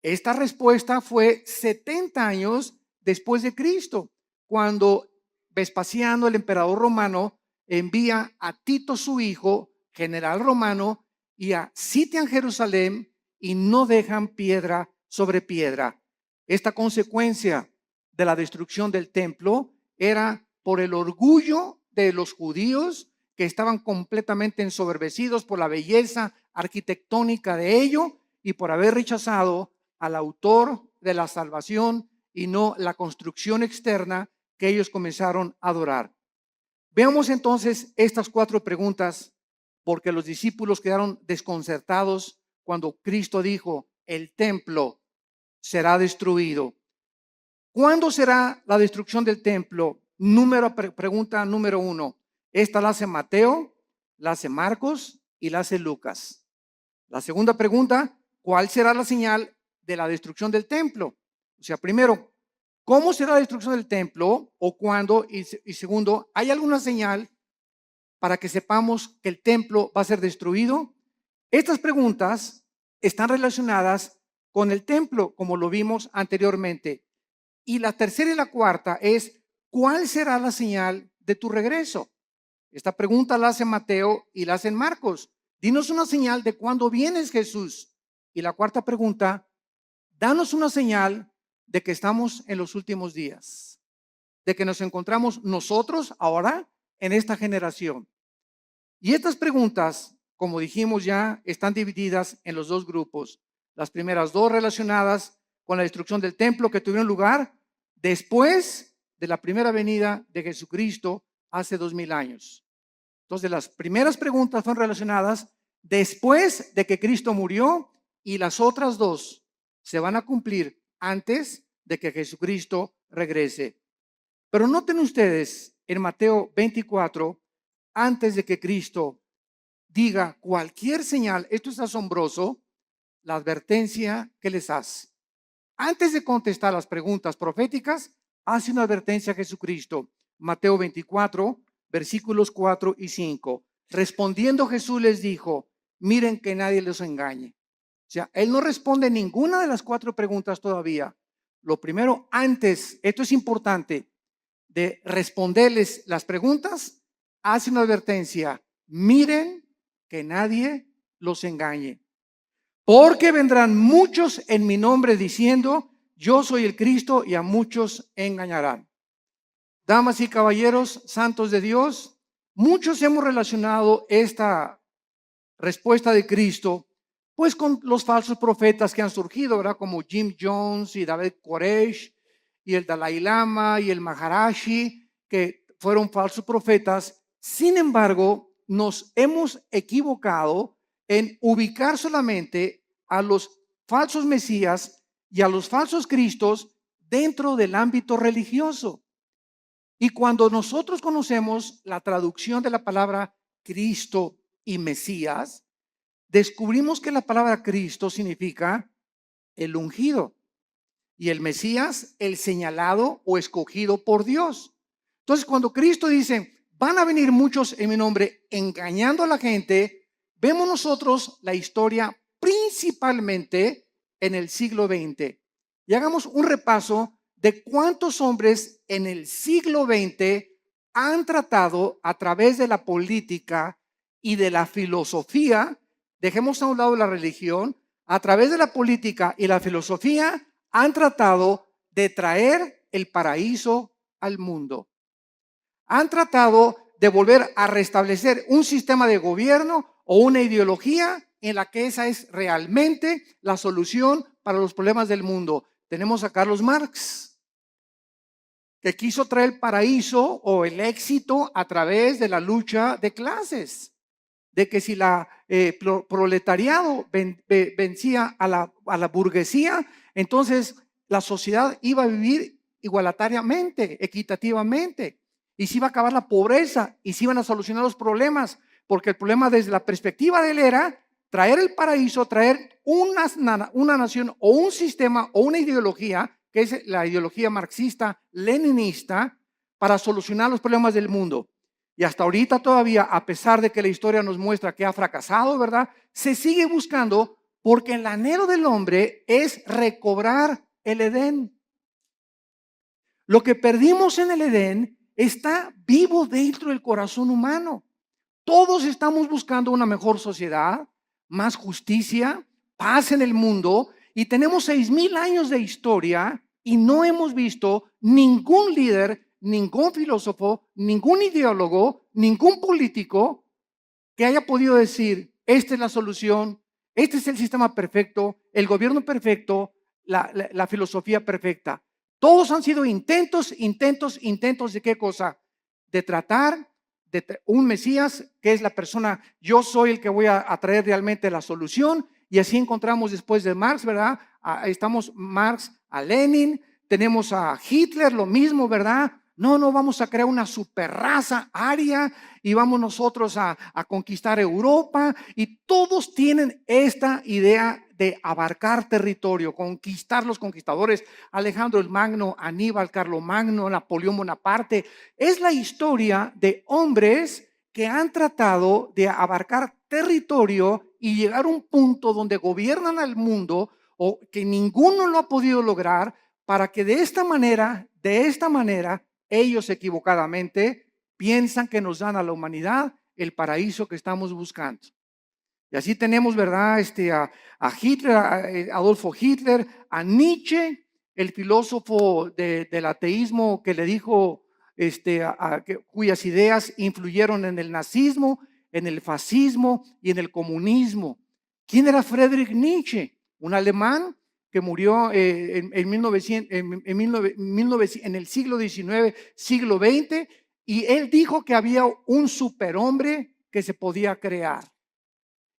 Esta respuesta fue 70 años después de Cristo, cuando Vespasiano, el emperador romano, envía a Tito, su hijo, general romano, y sitian Jerusalén y no dejan piedra sobre piedra. Esta consecuencia de la destrucción del templo era por el orgullo de los judíos, que estaban completamente ensoberbecidos por la belleza arquitectónica de ello y por haber rechazado al autor de la salvación y no la construcción externa que ellos comenzaron a adorar. Veamos entonces estas 4 preguntas, porque los discípulos quedaron desconcertados cuando Cristo dijo: el templo será destruido. ¿Cuándo será la destrucción del templo? Pregunta número 1. Esta la hace Mateo, la hace Marcos y la hace Lucas. La segunda pregunta: ¿cuál será la señal de la destrucción del templo? O sea, primero, ¿cómo será la destrucción del templo o cuándo? Y segundo, ¿hay alguna señal para que sepamos que el templo va a ser destruido? Estas preguntas están relacionadas con el templo, como lo vimos anteriormente. Y la tercera y la cuarta es: ¿cuál será la señal de tu regreso? Esta pregunta la hace Mateo y la hace Marcos. Dinos una señal de cuándo vienes, Jesús. Y la cuarta pregunta: danos una señal de que estamos en los últimos días, de que nos encontramos nosotros ahora en esta generación. Y estas preguntas, como dijimos ya, están divididas en los 2 grupos. Las primeras 2 relacionadas con la destrucción del templo que tuvieron lugar después de la primera venida de Jesucristo hace 2000 años. Entonces, las primeras preguntas son relacionadas después de que Cristo murió, y las otras 2 se van a cumplir antes de que Jesucristo regrese. Pero noten ustedes en Mateo 24, antes de que Cristo diga cualquier señal, esto es asombroso, la advertencia que les hace. Antes de contestar las preguntas proféticas, hace una advertencia a Jesucristo. Mateo 24, versículos 4 y 5. Respondiendo Jesús les dijo, miren que nadie los engañe. O sea, él no responde ninguna de las 4 preguntas todavía. Lo primero, antes, esto es importante, de responderles las preguntas, hace una advertencia. Miren que nadie los engañe. Porque vendrán muchos en mi nombre diciendo, yo soy el Cristo, y a muchos engañarán. Damas y caballeros, santos de Dios, muchos hemos relacionado esta respuesta de Cristo pues con los falsos profetas que han surgido, ¿verdad? Como Jim Jones y David Koresh y el Dalai Lama y el Maharashi, que fueron falsos profetas. Sin embargo, nos hemos equivocado en ubicar solamente a los falsos mesías y a los falsos cristos dentro del ámbito religioso. Y cuando nosotros conocemos la traducción de la palabra Cristo y Mesías, descubrimos que la palabra Cristo significa el ungido y el Mesías el señalado o escogido por Dios. Entonces, cuando Cristo dice, van a venir muchos en mi nombre engañando a la gente, vemos nosotros la historia principalmente en el siglo XX. Y hagamos un repaso de cuántos hombres en el siglo XX han tratado a través de la política y de la filosofía. Dejemos a un lado la religión, a través de la política y la filosofía han tratado de traer el paraíso al mundo. Han tratado de volver a restablecer un sistema de gobierno o una ideología en la que esa es realmente la solución para los problemas del mundo. Tenemos a Carlos Marx, que quiso traer el paraíso o el éxito a través de la lucha de clases. De que si la proletariado vencía a la burguesía, entonces la sociedad iba a vivir igualitariamente, equitativamente, y se iba a acabar la pobreza y se iban a solucionar los problemas, porque el problema desde la perspectiva de él era traer el paraíso, traer una nación o un sistema o una ideología, que es la ideología marxista-leninista, para solucionar los problemas del mundo. Y hasta ahorita todavía, a pesar de que la historia nos muestra que ha fracasado, ¿verdad? Se sigue buscando porque el anhelo del hombre es recobrar el Edén. Lo que perdimos en el Edén está vivo dentro del corazón humano. Todos estamos buscando una mejor sociedad, más justicia, paz en el mundo, y tenemos 6,000 años de historia y no hemos visto ningún líder, ningún filósofo, ningún ideólogo, ningún político que haya podido decir, esta es la solución, este es el sistema perfecto, el gobierno perfecto, la filosofía perfecta. Todos han sido intentos de qué cosa? De tratar de un Mesías que es la persona, yo soy el que voy a traer realmente la solución. Y así encontramos después de Marx, ¿verdad? Estamos Marx a Lenin, tenemos a Hitler, lo mismo, ¿verdad? No, vamos a crear una superraza aria y vamos nosotros a conquistar Europa. Y todos tienen esta idea de abarcar territorio, conquistar los conquistadores, Alejandro el Magno, Aníbal, Carlomagno, Napoleón Bonaparte. Es la historia de hombres que han tratado de abarcar territorio y llegar a un punto donde gobiernan al mundo o que ninguno lo ha podido lograr, para que de esta manera, ellos equivocadamente piensan que nos dan a la humanidad el paraíso que estamos buscando. Y así tenemos, ¿verdad? A Hitler, a Adolfo Hitler, a Nietzsche, el filósofo del ateísmo que le dijo, cuyas ideas influyeron en el nazismo, en el fascismo y en el comunismo. ¿Quién era Friedrich Nietzsche? Un alemán que murió en el siglo XIX, siglo XX, y él dijo que había un superhombre que se podía crear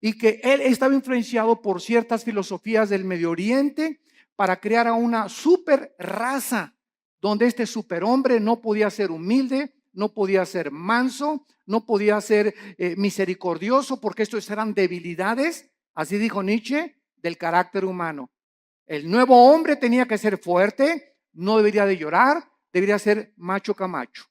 y que él estaba influenciado por ciertas filosofías del Medio Oriente para crear a una super raza donde este superhombre no podía ser humilde, no podía ser manso, no podía ser misericordioso, porque estos eran debilidades, así dijo Nietzsche, del carácter humano. El nuevo hombre tenía que ser fuerte, no debería de llorar, debería ser macho camacho.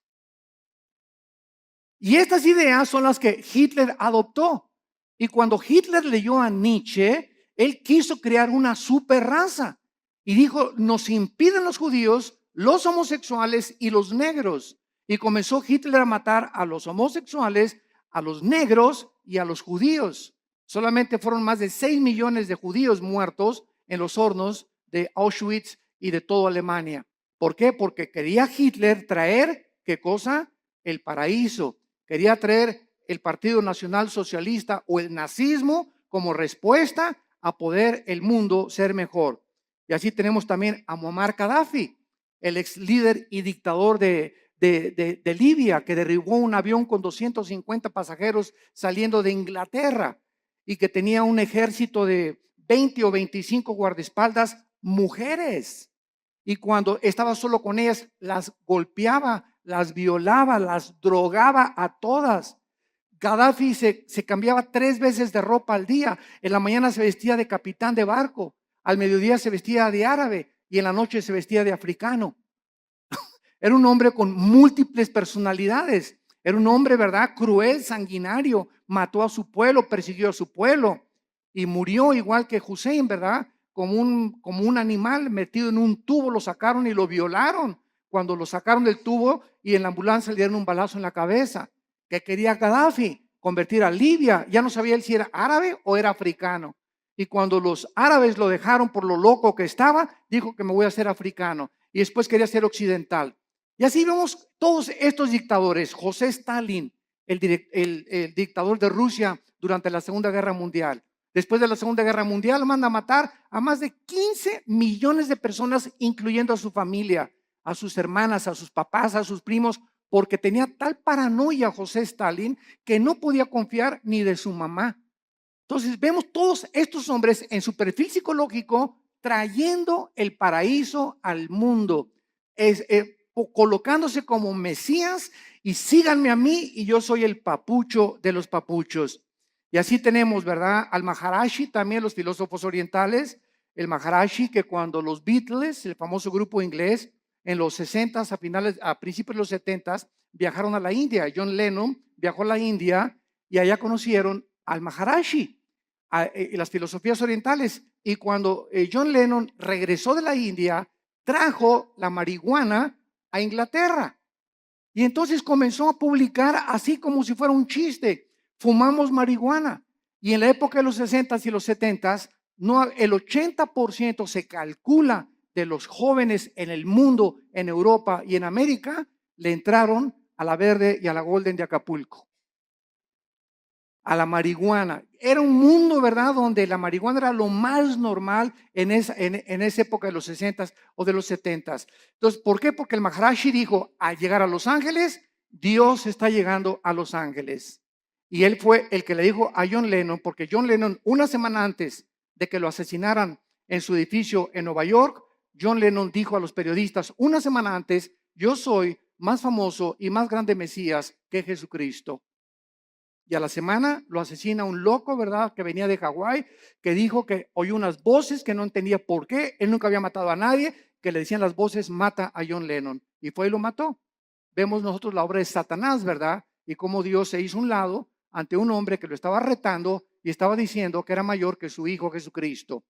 Y estas ideas son las que Hitler adoptó. Y cuando Hitler leyó a Nietzsche, él quiso crear una super raza. Y dijo, nos impiden los judíos, los homosexuales y los negros. Y comenzó Hitler a matar a los homosexuales, a los negros y a los judíos. Solamente fueron más de 6 millones de judíos muertos en los hornos de Auschwitz y de toda Alemania. ¿Por qué? Porque quería Hitler traer, ¿qué cosa? El paraíso. Quería traer el Partido Nacional Socialista o el nazismo como respuesta a poder el mundo ser mejor. Y así tenemos también a Muammar Gaddafi, el ex líder y dictador de Libia, que derribó un avión con 250 pasajeros saliendo de Inglaterra y que tenía un ejército de 20 o 25 guardaespaldas mujeres. Y cuando estaba solo con ellas, las golpeaba, las violaba, las drogaba a todas. Gaddafi se cambiaba 3 veces de ropa al día. En la mañana se vestía de capitán de barco, al mediodía se vestía de árabe y en la noche se vestía de africano. Era un hombre con múltiples personalidades. Era un hombre, ¿verdad? Cruel, sanguinario. Mató a su pueblo, persiguió a su pueblo y murió igual que Hussein, ¿verdad? Como un animal metido en un tubo, lo sacaron y lo violaron. Cuando lo sacaron del tubo y en la ambulancia le dieron un balazo en la cabeza. ¿Qué quería Gaddafi? Convertir a Libia. Ya no sabía él si era árabe o era africano. Y cuando los árabes lo dejaron por lo loco que estaba, dijo que me voy a hacer africano. Y después quería ser occidental. Y así vemos todos estos dictadores. José Stalin, el dictador de Rusia durante la Segunda Guerra Mundial. Después de la Segunda Guerra Mundial manda a matar a más de 15 millones de personas, incluyendo a su familia, a sus hermanas, a sus papás, a sus primos, porque tenía tal paranoia José Stalin que no podía confiar ni de su mamá. Entonces vemos todos estos hombres en su perfil psicológico trayendo el paraíso al mundo, colocándose como Mesías y síganme a mí y yo soy el papucho de los papuchos. Y así tenemos, ¿verdad? Al Maharishi, también los filósofos orientales, el Maharishi que cuando los Beatles, el famoso grupo inglés, en los 60 a principios de los 70 viajaron a la India. John Lennon viajó a la India y allá conocieron al Maharishi, las filosofías orientales. Y cuando John Lennon regresó de la India, trajo la marihuana a Inglaterra. Y entonces comenzó a publicar así como si fuera un chiste. Fumamos marihuana. Y en la época de los 60s y los 70s, no, el 80% se calcula de los jóvenes en el mundo, en Europa y en América, le entraron a la Verde y a la Golden de Acapulco, a la marihuana. Era un mundo, ¿verdad?, donde la marihuana era lo más normal en esa época de los 60s o de los 70s. Entonces, ¿por qué? Porque el Maharishi dijo, al llegar a Los Ángeles, Dios está llegando a Los Ángeles. Y él fue el que le dijo a John Lennon, porque John Lennon, una semana antes de que lo asesinaran en su edificio en Nueva York, John Lennon dijo a los periodistas, una semana antes, yo soy más famoso y más grande Mesías que Jesucristo. Y a la semana lo asesina un loco, ¿verdad?, que venía de Hawái, que dijo que oyó unas voces que no entendía por qué. Él nunca había matado a nadie, que le decían las voces, mata a John Lennon. Y fue y lo mató. Vemos nosotros la obra de Satanás, ¿verdad? Y cómo Dios se hizo un lado ante un hombre que lo estaba retando y estaba diciendo que era mayor que su hijo Jesucristo.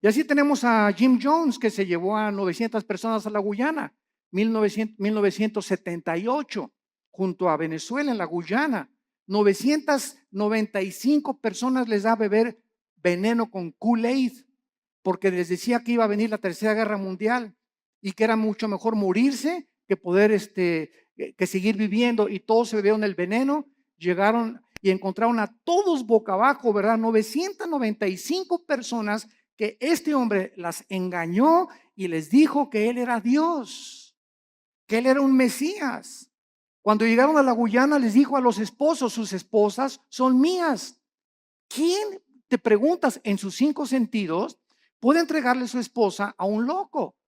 Y así tenemos a Jim Jones, que se llevó a 900 personas a la Guyana, 1978, junto a Venezuela en la Guyana. 995 personas les da a beber veneno con Kool-Aid, porque les decía que iba a venir la Tercera Guerra Mundial y que era mucho mejor morirse que poder que seguir viviendo, y todos se bebieron el veneno. Llegaron y encontraron a todos boca abajo, ¿verdad? 995 personas que este hombre las engañó y les dijo que él era Dios, que él era un Mesías. Cuando llegaron a la Guyana les dijo a los esposos, sus esposas son mías. ¿Quién, te preguntas, en sus 5 sentidos puede entregarle su esposa a un loco?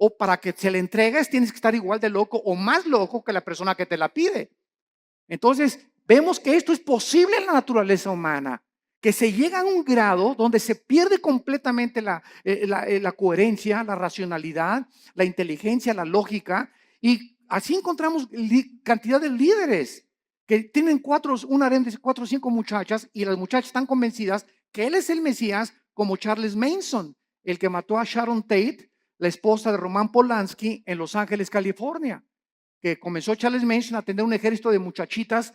o para que se le entregues tienes que estar igual de loco o más loco que la persona que te la pide. Entonces, vemos que esto es posible en la naturaleza humana, que se llega a un grado donde se pierde completamente la coherencia, la racionalidad, la inteligencia, la lógica, y así encontramos cantidad de líderes que tienen un harén de 4 o 5 muchachas, y las muchachas están convencidas que él es el Mesías, como Charles Manson, el que mató a Sharon Tate, la esposa de Roman Polanski, en Los Ángeles, California, que comenzó Charles Manson a tener un ejército de muchachitas,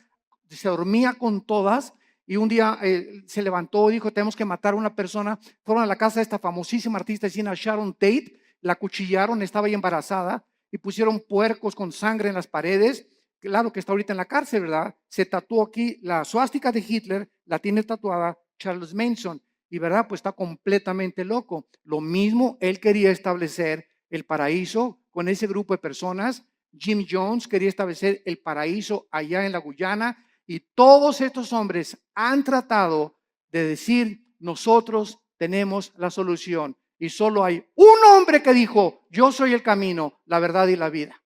se dormía con todas, y un día se levantó y dijo, tenemos que matar a una persona. Fueron a la casa de esta famosísima artista de cine, Sharon Tate, la acuchillaron, estaba ahí embarazada, y pusieron puercos con sangre en las paredes. Claro que está ahorita en la cárcel, ¿verdad? Se tatuó aquí la suástica de Hitler, la tiene tatuada Charles Manson, y ¿verdad? Pues está completamente loco. Lo mismo, él quería establecer el paraíso con ese grupo de personas. Jim Jones quería establecer el paraíso allá en la Guyana, y todos estos hombres han tratado de decir, nosotros tenemos la solución, y solo hay un hombre que dijo, yo soy el camino, la verdad y la vida.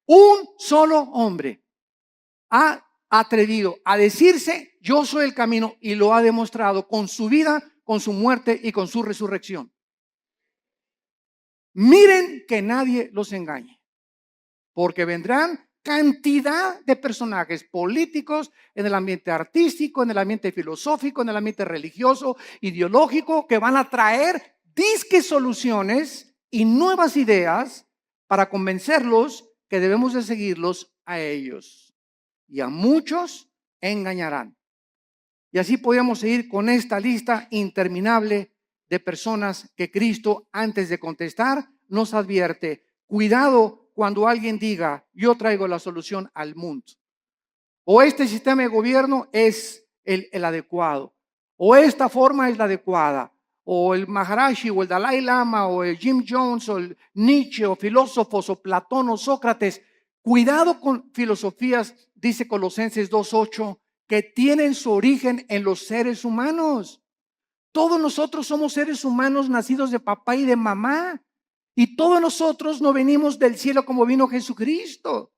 Un solo hombre ha atrevido a decirse, yo soy el camino, y lo ha demostrado con su vida, con su muerte y con su resurrección. Miren que nadie los engañe, porque vendrán cantidad de personajes políticos en el ambiente artístico, en el ambiente filosófico, en el ambiente religioso, ideológico, que van a traer disque soluciones y nuevas ideas para convencerlos que debemos de seguirlos a ellos. Y a muchos engañarán. Y así podemos seguir con esta lista interminable de personas que Cristo, antes de contestar, nos advierte: cuidado cuando alguien diga, yo traigo la solución al mundo, o este sistema de gobierno es el adecuado, o esta forma es la adecuada, o el Maharashi, o el Dalai Lama, o el Jim Jones, o el Nietzsche, o filósofos, o Platón, o Sócrates. Cuidado con filosofías, dice Colosenses 2:8, que tienen su origen en los seres humanos. Todos nosotros somos seres humanos nacidos de papá y de mamá, y todos nosotros no venimos del cielo como vino Jesucristo.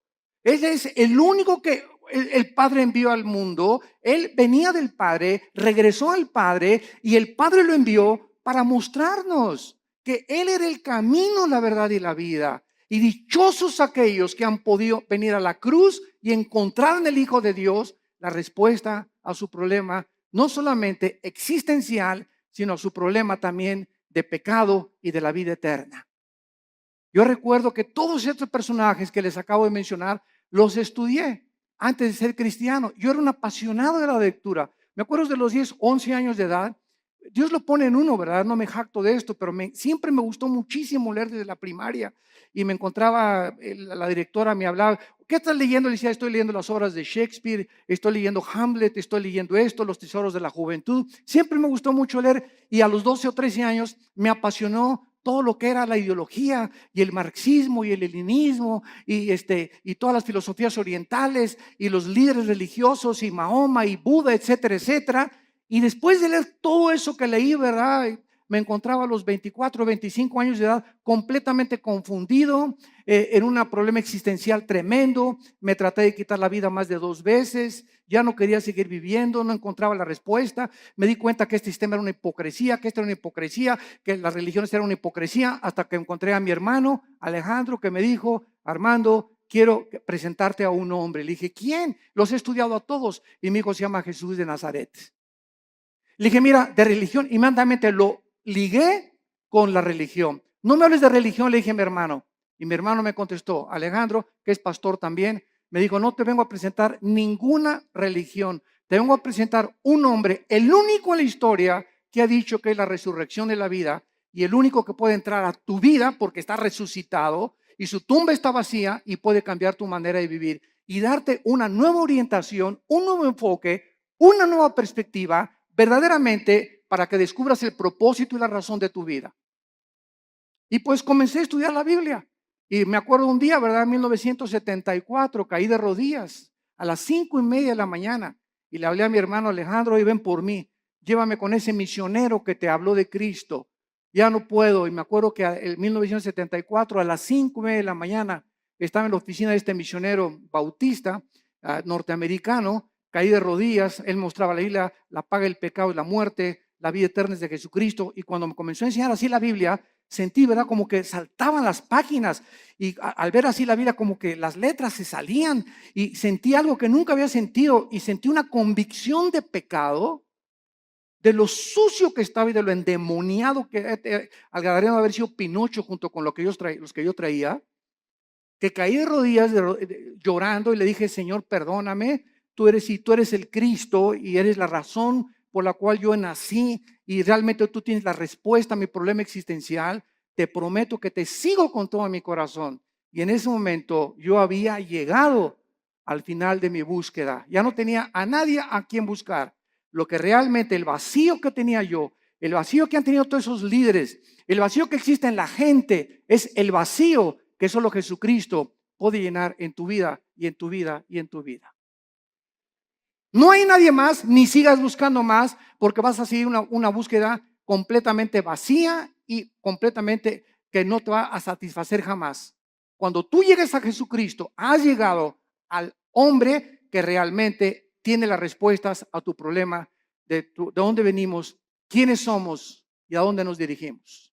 Él es el único que el Padre envió al mundo. Él venía del Padre, regresó al Padre, y el Padre lo envió para mostrarnos que Él era el camino, la verdad y la vida. Y dichosos aquellos que han podido venir a la cruz y encontrar en el Hijo de Dios la respuesta a su problema, no solamente existencial, sino a su problema también de pecado y de la vida eterna. Yo recuerdo que todos estos personajes que les acabo de mencionar, los estudié antes de ser cristiano. Yo era un apasionado de la lectura. Me acuerdo de los 10, 11 años de edad. Dios lo pone en uno, ¿verdad? No me jacto de esto, pero siempre me gustó muchísimo leer desde la primaria. Y me encontraba, la directora me hablaba, ¿qué estás leyendo? Le decía, estoy leyendo las obras de Shakespeare, estoy leyendo Hamlet, estoy leyendo esto, Los tesoros de la juventud. Siempre me gustó mucho leer, y a los 12 o 13 años me apasionó todo lo que era la ideología y el marxismo y el leninismo y todas las filosofías orientales y los líderes religiosos y Mahoma y Buda, etcétera, etcétera. Y después de leer todo eso que leí, ¿verdad? Me encontraba a los 24, 25 años de edad completamente confundido, en un problema existencial tremendo. Me traté de quitar la vida más de 2 veces, ya no quería seguir viviendo, no encontraba la respuesta. Me di cuenta que este sistema era una hipocresía, que esta era una hipocresía, que las religiones eran una hipocresía, hasta que encontré a mi hermano Alejandro, que me dijo, Armando, quiero presentarte a un hombre. Le dije, ¿quién? Los he estudiado a todos. Y mi hijo se llama Jesús de Nazaret. Le dije, mira, de religión, inmediatamente lo ligué con la religión. No me hables de religión, le dije a mi hermano. Y mi hermano me contestó, Alejandro, que es pastor también, me dijo, no te vengo a presentar ninguna religión, te vengo a presentar un hombre, el único en la historia que ha dicho que es la resurrección de la vida, y el único que puede entrar a tu vida porque está resucitado, y su tumba está vacía, y puede cambiar tu manera de vivir y darte una nueva orientación, un nuevo enfoque, una nueva perspectiva, verdaderamente para que descubras el propósito y la razón de tu vida. Y pues comencé a estudiar la Biblia. Y me acuerdo un día, ¿verdad? En 1974, caí de rodillas a las 5:30 de la mañana y le hablé a mi hermano Alejandro, y ven por mí, llévame con ese misionero que te habló de Cristo. ya no puedo. Y me acuerdo que en 1974 a las 5:30 de la mañana estaba en la oficina de este misionero bautista norteamericano, caí de rodillas. Él mostraba la Biblia, la paga del pecado y la muerte, la vida eterna es de Jesucristo. Y cuando me comenzó a enseñar así la Biblia, sentí, ¿verdad?, como que saltaban las páginas, y al ver así la Biblia, como que las letras se salían, y sentí algo que nunca había sentido, y sentí una convicción de pecado, de lo sucio que estaba y de lo endemoniado que al Gadareno haber sido Pinocho junto con los que yo traía, que caí de rodillas llorando y le dije: Señor, perdóname, si tú eres el Cristo y eres la razón por la cual yo nací y realmente tú tienes la respuesta a mi problema existencial, te prometo que te sigo con todo mi corazón. Y en ese momento yo había llegado al final de mi búsqueda. Ya no tenía a nadie a quien buscar. Lo que realmente, el vacío que tenía yo, el vacío que han tenido todos esos líderes, el vacío que existe en la gente, es el vacío que solo Jesucristo puede llenar en tu vida y en tu vida y en tu vida. No hay nadie más, ni sigas buscando más, porque vas a seguir una búsqueda completamente vacía y completamente que no te va a satisfacer jamás. Cuando tú llegues a Jesucristo, has llegado al hombre que realmente tiene las respuestas a tu problema de dónde venimos, quiénes somos y a dónde nos dirigimos.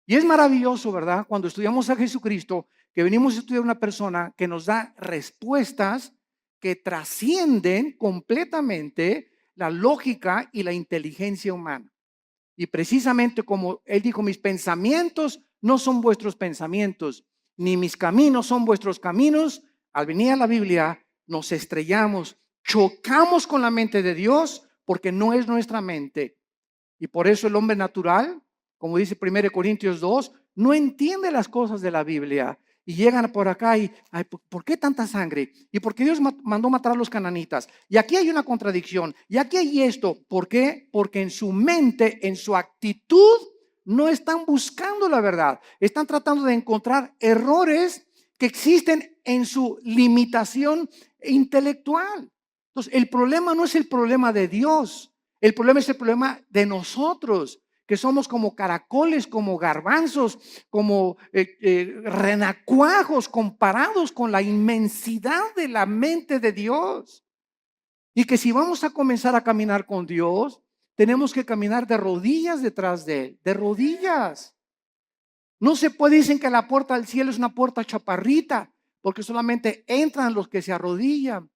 Y es maravilloso, ¿verdad?, cuando estudiamos a Jesucristo, que venimos a estudiar una persona que nos da respuestas que trascienden completamente la lógica y la inteligencia humana. Y precisamente como él dijo: mis pensamientos no son vuestros pensamientos, ni mis caminos son vuestros caminos. Al venir a la Biblia nos estrellamos, chocamos con la mente de Dios, porque no es nuestra mente. Y por eso el hombre natural, como dice 1 Corintios 2, no entiende las cosas de la Biblia. Y llegan por acá y, ay, ¿por qué tanta sangre? ¿Y por qué Dios mandó matar a los cananitas? Y aquí hay una contradicción. Y aquí hay esto. ¿Por qué? Porque en su mente, en su actitud, no están buscando la verdad. Están tratando de encontrar errores que existen en su limitación intelectual. Entonces, el problema no es el problema de Dios. El problema es el problema de nosotros, que somos como caracoles, como garbanzos, como renacuajos comparados con la inmensidad de la mente de Dios. Y que si vamos a comenzar a caminar con Dios, tenemos que caminar de rodillas detrás de Él, de rodillas. No se puede, dicen que la puerta del cielo es una puerta chaparrita, porque solamente entran los que se arrodillan.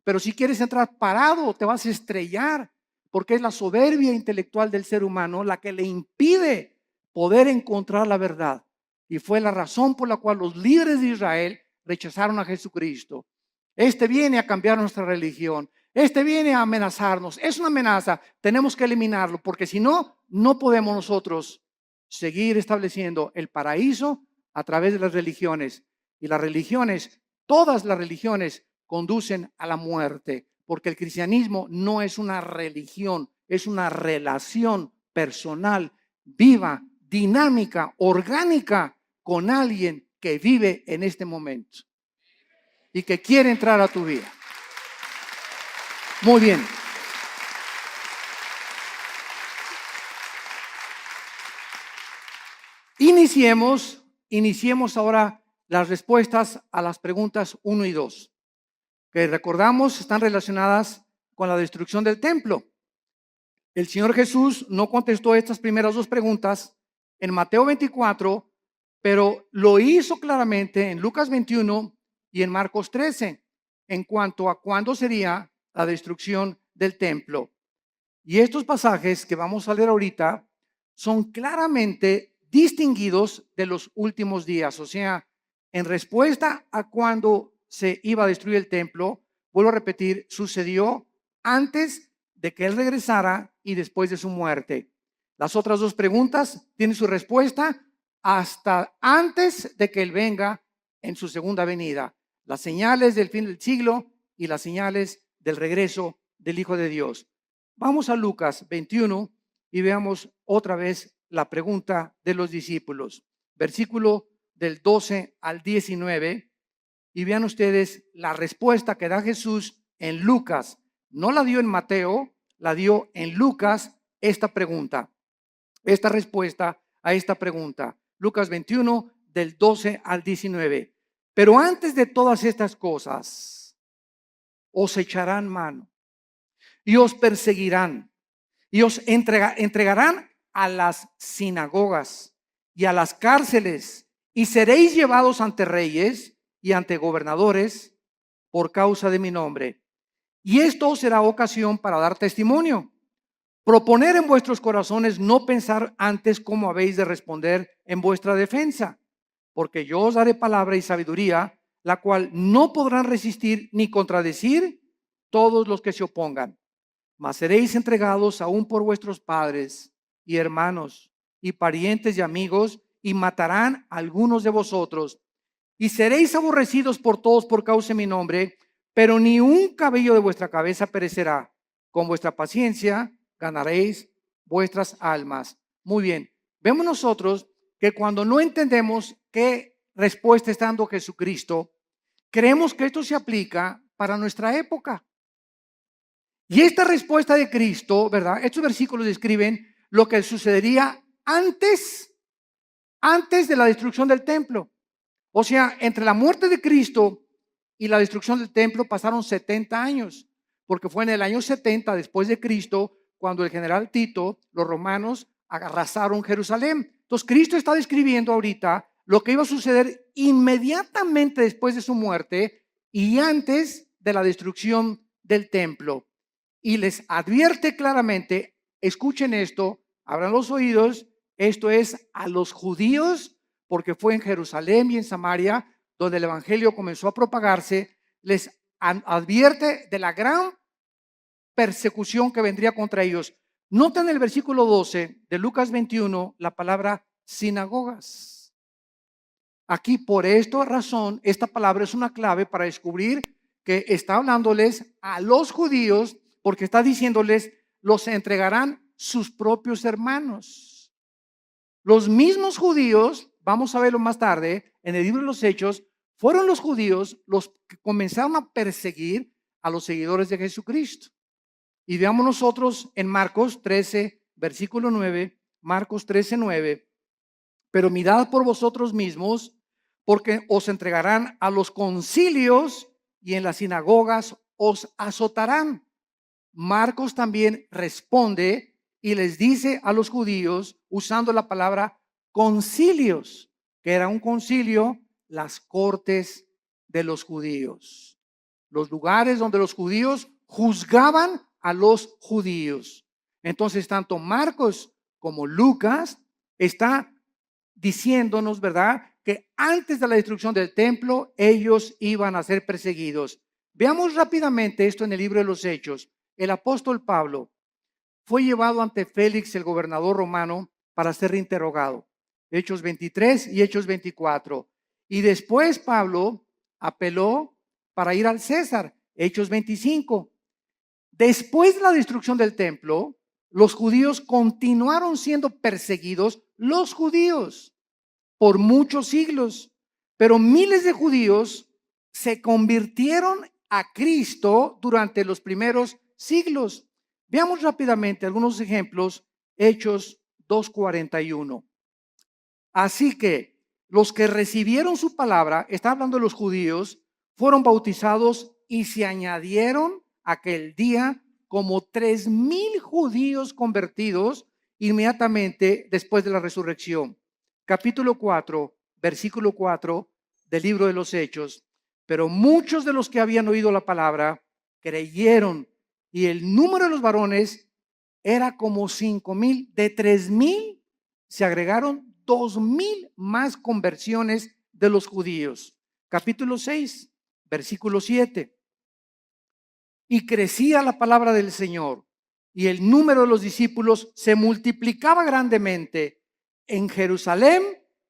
Pero si quieres entrar parado, te vas a estrellar, porque es la soberbia intelectual del ser humano la que le impide poder encontrar la verdad. Y fue la razón por la cual los líderes de Israel rechazaron a Jesucristo. Este viene a cambiar nuestra religión. Este viene a amenazarnos. Es una amenaza. Tenemos que eliminarlo, porque si no, no podemos nosotros seguir estableciendo el paraíso a través de las religiones. Y las religiones, todas las religiones, conducen a la muerte, porque el cristianismo no es una religión, es una relación personal, viva, dinámica, orgánica con alguien que vive en este momento y que quiere entrar a tu vida. Muy bien. Iniciemos ahora las respuestas a las preguntas 1 y 2. Que recordamos están relacionadas con la destrucción del templo. El Señor Jesús no contestó estas primeras dos preguntas en Mateo 24, pero lo hizo claramente en Lucas 21 y en Marcos 13 en cuanto a cuándo sería la destrucción del templo. Y estos pasajes que vamos a leer ahorita son claramente distinguidos de los últimos días, o sea, en respuesta a cuándo se iba a destruir el templo, vuelvo a repetir, sucedió antes de que Él regresara y después de su muerte. Las otras dos preguntas tienen su respuesta hasta antes de que Él venga en su segunda venida. Las señales del fin del siglo y las señales del regreso del Hijo de Dios. Vamos a Lucas 21 y veamos otra vez la pregunta de los discípulos. Versículo del 12 al 19. Y vean ustedes la respuesta que da Jesús en Lucas. No la dio en Mateo, la dio en Lucas esta pregunta. esta respuesta a esta pregunta. Lucas 21, del 12 al 19. Pero antes de todas estas cosas, os echarán mano y os perseguirán y os entregarán a las sinagogas y a las cárceles, y seréis llevados ante reyes y ante gobernadores por causa de mi nombre. Y esto os será ocasión para dar testimonio. Proponer en vuestros corazones no pensar antes cómo habéis de responder en vuestra defensa, porque yo os daré palabra y sabiduría, la cual no podrán resistir ni contradecir todos los que se opongan. Mas seréis entregados aún por vuestros padres y hermanos y parientes y amigos, y matarán a algunos de vosotros, y seréis aborrecidos por todos por causa de mi nombre, pero ni un cabello de vuestra cabeza perecerá. Con vuestra paciencia ganaréis vuestras almas. Muy bien, vemos nosotros que cuando no entendemos qué respuesta está dando Jesucristo, creemos que esto se aplica para nuestra época. Y esta respuesta de Cristo, ¿verdad? Estos versículos describen lo que sucedería antes de la destrucción del templo. O sea, entre la muerte de Cristo y la destrucción del templo pasaron 70 años, porque fue en el año 70 después de Cristo cuando el general Tito, los romanos, arrasaron Jerusalén. Entonces, Cristo está describiendo ahorita lo que iba a suceder inmediatamente después de su muerte y antes de la destrucción del templo. Y les advierte claramente, escuchen esto, abran los oídos, esto es a los judíos, porque fue en Jerusalén y en Samaria donde el evangelio comenzó a propagarse, les advierte de la gran persecución que vendría contra ellos. Nota en el versículo 12 de Lucas 21 la palabra sinagogas. Aquí por esta razón, esta palabra es una clave para descubrir que está hablándoles a los judíos, porque está diciéndoles, los entregarán sus propios hermanos. Los mismos judíos, vamos a verlo más tarde, en el libro de los Hechos, fueron los judíos los que comenzaron a perseguir a los seguidores de Jesucristo. Y veamos nosotros en Marcos 13, versículo 9, Marcos 13, 9. Pero mirad por vosotros mismos, porque os entregarán a los concilios y en las sinagogas os azotarán. Marcos también responde y les dice a los judíos, usando la palabra concilios, que era un concilio, las cortes de los judíos, los lugares donde los judíos juzgaban a los judíos. Entonces, tanto Marcos como Lucas está diciéndonos, ¿verdad?, que antes de la destrucción del templo, ellos iban a ser perseguidos. Veamos rápidamente esto en el libro de los Hechos. El apóstol Pablo fue llevado ante Félix, el gobernador romano, para ser interrogado. Hechos 23 y Hechos 24. Y después Pablo apeló para ir al César. Hechos 25. Después de la destrucción del templo, los judíos continuaron siendo perseguidos, los judíos, por muchos siglos. Pero miles de judíos se convirtieron a Cristo durante los primeros siglos. Veamos rápidamente algunos ejemplos. Hechos 2:41. Así que los que recibieron su palabra, está hablando de los judíos, fueron bautizados y se añadieron aquel día como 3,000 judíos convertidos inmediatamente después de la resurrección. Capítulo 4, versículo 4 del libro de los Hechos. Pero muchos de los que habían oído la palabra creyeron, y el número de los varones era como 5,000. De 3,000 se agregaron 2,000 más conversiones de los judíos. Capítulo 6, versículo 7. Y crecía la palabra del Señor, y el número de los discípulos se multiplicaba grandemente en Jerusalén,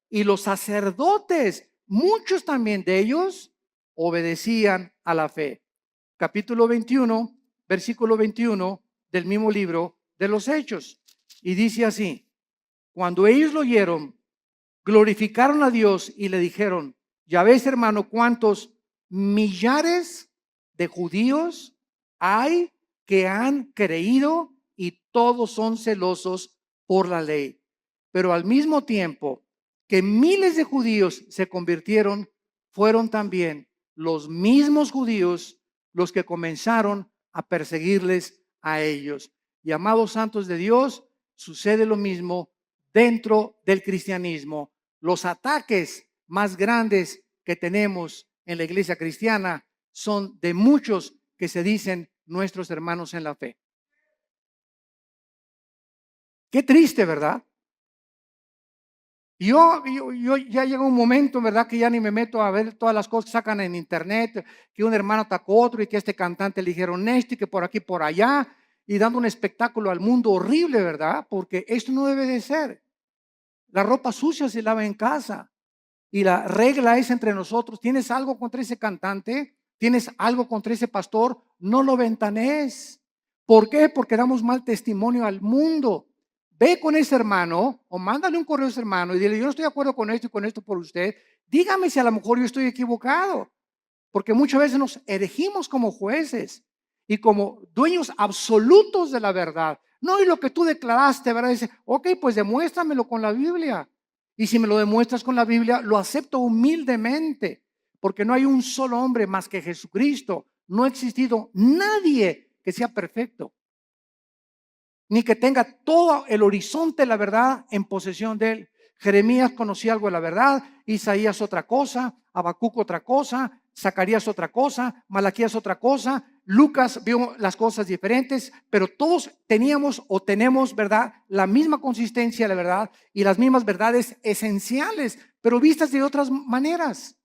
y los sacerdotes, muchos también de ellos, obedecían a la fe. Capítulo 21, versículo 21 del mismo libro de los Hechos. Y dice así: cuando ellos lo oyeron, glorificaron a Dios y le dijeron: ya ves, hermano, cuántos millares de judíos hay que han creído y todos son celosos por la ley. pero al mismo tiempo que miles de judíos se convirtieron, fueron también los mismos judíos los que comenzaron a perseguirles a ellos. Y amados santos de Dios, sucede lo mismo dentro del cristianismo. Los ataques más grandes que tenemos en la iglesia cristiana son de muchos que se dicen nuestros hermanos en la fe. Qué triste, ¿verdad? Yo ya llega un momento, ¿verdad? Que ya ni me meto a ver todas las cosas que sacan en internet, que un hermano atacó a otro y que a este cantante le dijeron esto y que por aquí, por allá, y dando un espectáculo al mundo horrible, ¿verdad? Porque esto no debe de ser. La ropa sucia se lava en casa y la regla es entre nosotros. ¿Tienes algo contra ese cantante? ¿Tienes algo contra ese pastor? No lo ventanees. ¿Por qué? Porque damos mal testimonio al mundo. Ve con ese hermano o mándale un correo a ese hermano y dile, yo no estoy de acuerdo con esto y con esto por usted. Dígame si a lo mejor yo estoy equivocado. Porque muchas veces nos erigimos como jueces y como dueños absolutos de la verdad. No, y lo que tú declaraste, ¿verdad? Dice, ok, pues demuéstramelo con la Biblia. Y si me lo demuestras con la Biblia, lo acepto humildemente. Porque no hay un solo hombre más que Jesucristo. No ha existido nadie que sea perfecto, ni que tenga todo el horizonte de la verdad en posesión de él. Jeremías conocía algo de la verdad, Isaías otra cosa, Habacuc otra cosa, Zacarías otra cosa, Malaquías otra cosa, Lucas vio las cosas diferentes, pero todos teníamos o tenemos, ¿verdad?, la misma consistencia de la verdad y las mismas verdades esenciales, pero vistas de otras maneras.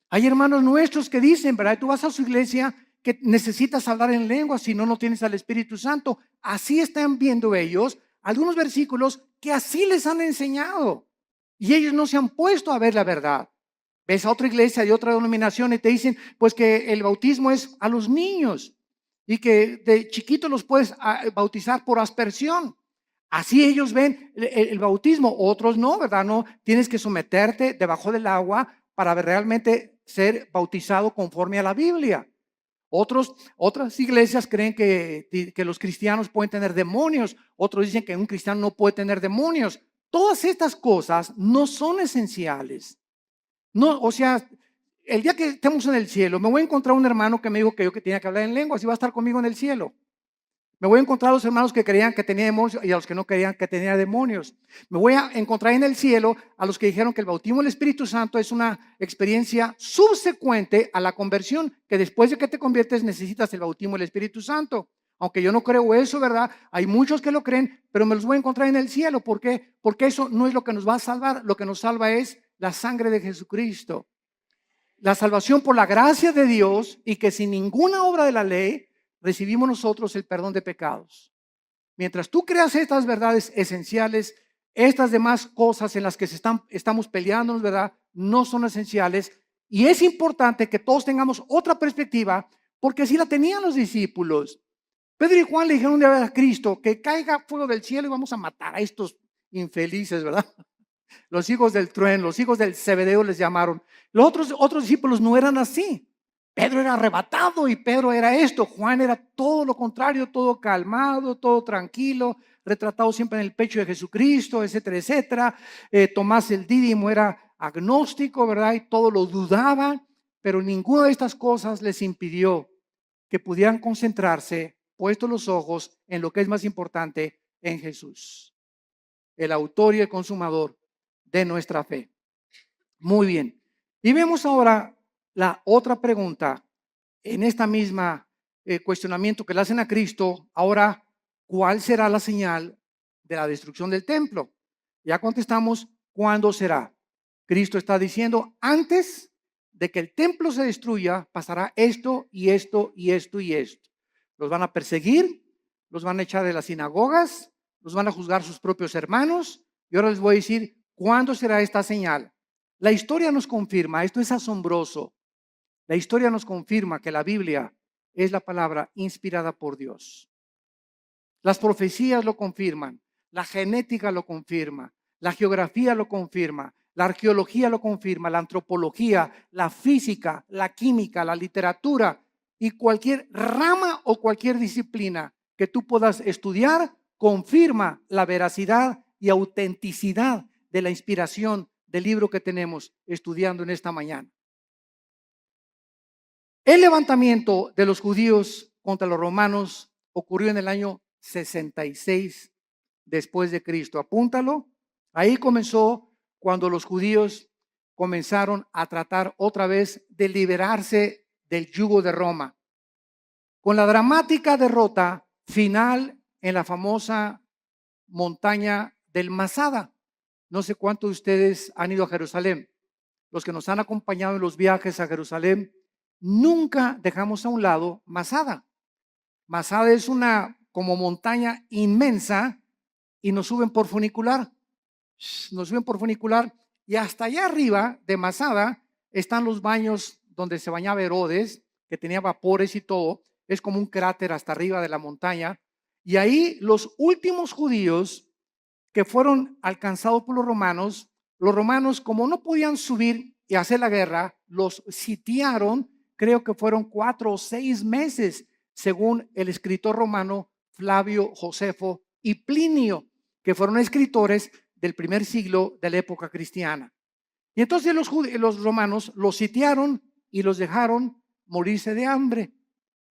Hay hermanos nuestros que dicen, ¿verdad? Tú vas a su iglesia que necesitas hablar en lengua, si no, no tienes al Espíritu Santo. Así están viendo ellos algunos versículos que así les han enseñado y ellos no se han puesto a ver la verdad. Ves a otra iglesia de otra denominación y te dicen pues que el bautismo es a los niños y que de chiquito los puedes bautizar por aspersión. Así ellos ven el bautismo, otros no, ¿verdad? No, tienes que someterte debajo del agua para realmente ser bautizado conforme a la Biblia. Otras iglesias creen que los cristianos pueden tener demonios, otros dicen que un cristiano no puede tener demonios. Todas estas cosas no son esenciales. No, o sea, el día que estemos en el cielo, me voy a encontrar un hermano que me dijo que yo que tenía que hablar en lenguas y va a estar conmigo en el cielo. Me voy a encontrar a los hermanos que creían que tenía demonios y a los que no creían que tenía demonios. Me voy a encontrar en el cielo a los que dijeron que el bautismo del Espíritu Santo es una experiencia subsecuente a la conversión, que después de que te conviertes necesitas el bautismo del Espíritu Santo. Aunque yo no creo eso, ¿verdad? Hay muchos que lo creen, pero me los voy a encontrar en el cielo. ¿Por qué? Porque eso no es lo que nos va a salvar. Lo que nos salva es la sangre de Jesucristo. La salvación por la gracia de Dios y que sin ninguna obra de la ley recibimos nosotros el perdón de pecados. Mientras tú creas estas verdades esenciales, estas demás cosas en las que estamos peleándonos, ¿verdad?, no son esenciales. Y es importante que todos tengamos otra perspectiva, porque así la tenían los discípulos. Pedro y Juan le dijeron un día a Cristo que caiga fuego del cielo y vamos a matar a estos infelices, ¿verdad? Los hijos del trueno, los hijos del Zebedeo les llamaron. Los otros discípulos no eran así. Pedro era arrebatado y Pedro era esto. Juan era todo lo contrario, todo calmado, todo tranquilo, retratado siempre en el pecho de Jesucristo, etcétera, etcétera. Tomás el Dídimo era agnóstico, ¿verdad? Y todo lo dudaba, pero ninguna de estas cosas les impidió que pudieran concentrarse, puestos los ojos en lo que es más importante, en Jesús, el autor y el consumador de nuestra fe. Muy bien. Y vemos ahora la otra pregunta en esta misma cuestionamiento que le hacen a Cristo. Ahora, ¿cuál será la señal de la destrucción del templo? Ya contestamos, ¿cuándo será? Cristo está diciendo, antes de que el templo se destruya, pasará esto y esto y esto y esto. Los van a perseguir, los van a echar de las sinagogas, los van a juzgar sus propios hermanos. Y ahora les voy a decir, ¿cuándo será esta señal? La historia nos confirma, esto es asombroso. La historia nos confirma que la Biblia es la palabra inspirada por Dios. Las profecías lo confirman, la genética lo confirma, la geografía lo confirma, la arqueología lo confirma, la antropología, la física, la química, la literatura y cualquier rama o cualquier disciplina que tú puedas estudiar confirma la veracidad y autenticidad de la inspiración del libro que tenemos estudiando en esta mañana. El levantamiento de los judíos contra los romanos ocurrió en el año 66 después de Cristo. Apúntalo. Ahí comenzó cuando los judíos comenzaron a tratar otra vez de liberarse del yugo de Roma, con la dramática derrota final en la famosa montaña del Masada. No sé cuántos de ustedes han ido a Jerusalén. Los que nos han acompañado en los viajes a Jerusalén, nunca dejamos a un lado Masada. Masada es una como montaña inmensa y nos suben por funicular. Nos suben por funicular y hasta allá arriba de Masada están los baños donde se bañaba Herodes, que tenía vapores y todo. Es como un cráter hasta arriba de la montaña. Y ahí los últimos judíos que fueron alcanzados por los romanos como no podían subir y hacer la guerra, los sitiaron, creo que fueron 4 o 6 meses, según el escritor romano Flavio Josefo y Plinio, que fueron escritores del primer siglo de la época cristiana. Y entonces los romanos los sitiaron y los dejaron morirse de hambre.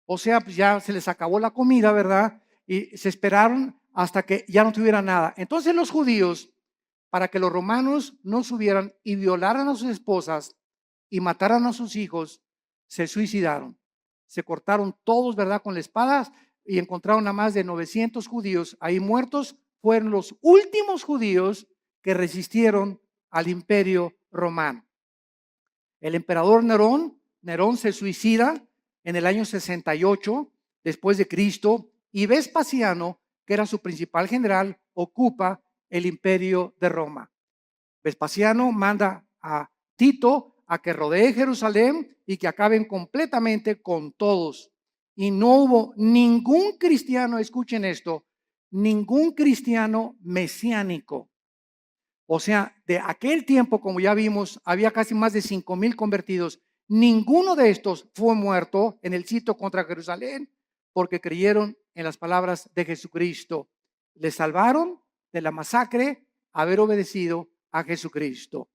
O sea, pues ya se les acabó la comida, ¿verdad? Y se esperaron hasta que ya no tuviera nada. Entonces los judíos, para que los romanos no subieran y violaran a sus esposas y mataran a sus hijos, se suicidaron. Se cortaron todos, ¿verdad?, con la espada y encontraron a más de 900 judíos ahí muertos. Fueron los últimos judíos que resistieron al imperio romano. El emperador Nerón se suicida en el año 68 después de Cristo, y Vespasiano, que era su principal general, ocupa el imperio de Roma. Vespasiano manda a Tito a que rodee Jerusalén y que acaben completamente con todos. Y no hubo ningún cristiano, escuchen esto, ningún cristiano mesiánico. O sea, de aquel tiempo, como ya vimos, había casi más de 5,000 convertidos. Ninguno de estos fue muerto en el sitio contra Jerusalén porque creyeron en las palabras de Jesucristo. Les salvaron de la masacre haber obedecido a Jesucristo.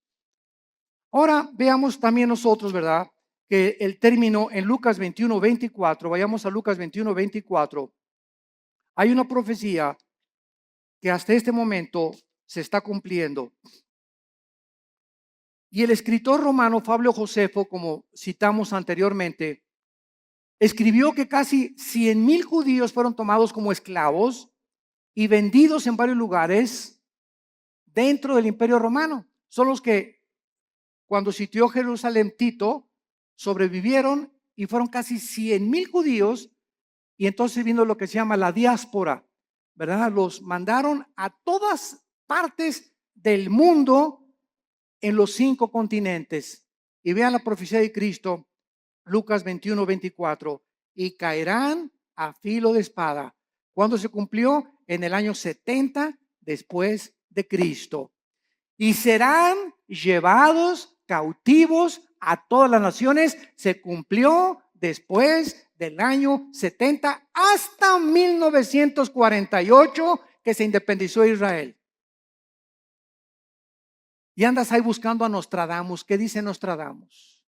Ahora veamos también nosotros, ¿verdad?, que el término en Lucas 21:24, vayamos a Lucas 21:24, hay una profecía que hasta este momento se está cumpliendo. Y el escritor romano Flavio Josefo, como citamos anteriormente, escribió que casi 100,000 judíos fueron tomados como esclavos y vendidos en varios lugares dentro del imperio romano. Son los que cuando sitió Jerusalén Tito sobrevivieron y fueron casi 100,000 judíos. Y entonces vino lo que se llama la diáspora, ¿verdad? Los mandaron a todas partes del mundo en los 5 continentes. Y vean la profecía de Cristo, Lucas 21:24, y caerán a filo de espada. ¿Cuándo se cumplió? En el año 70 después de Cristo. Y serán llevados cautivos a todas las naciones. Se cumplió después del año 70 hasta 1948 que se independizó Israel. Y andas ahí buscando a Nostradamus. ¿Qué dice Nostradamus?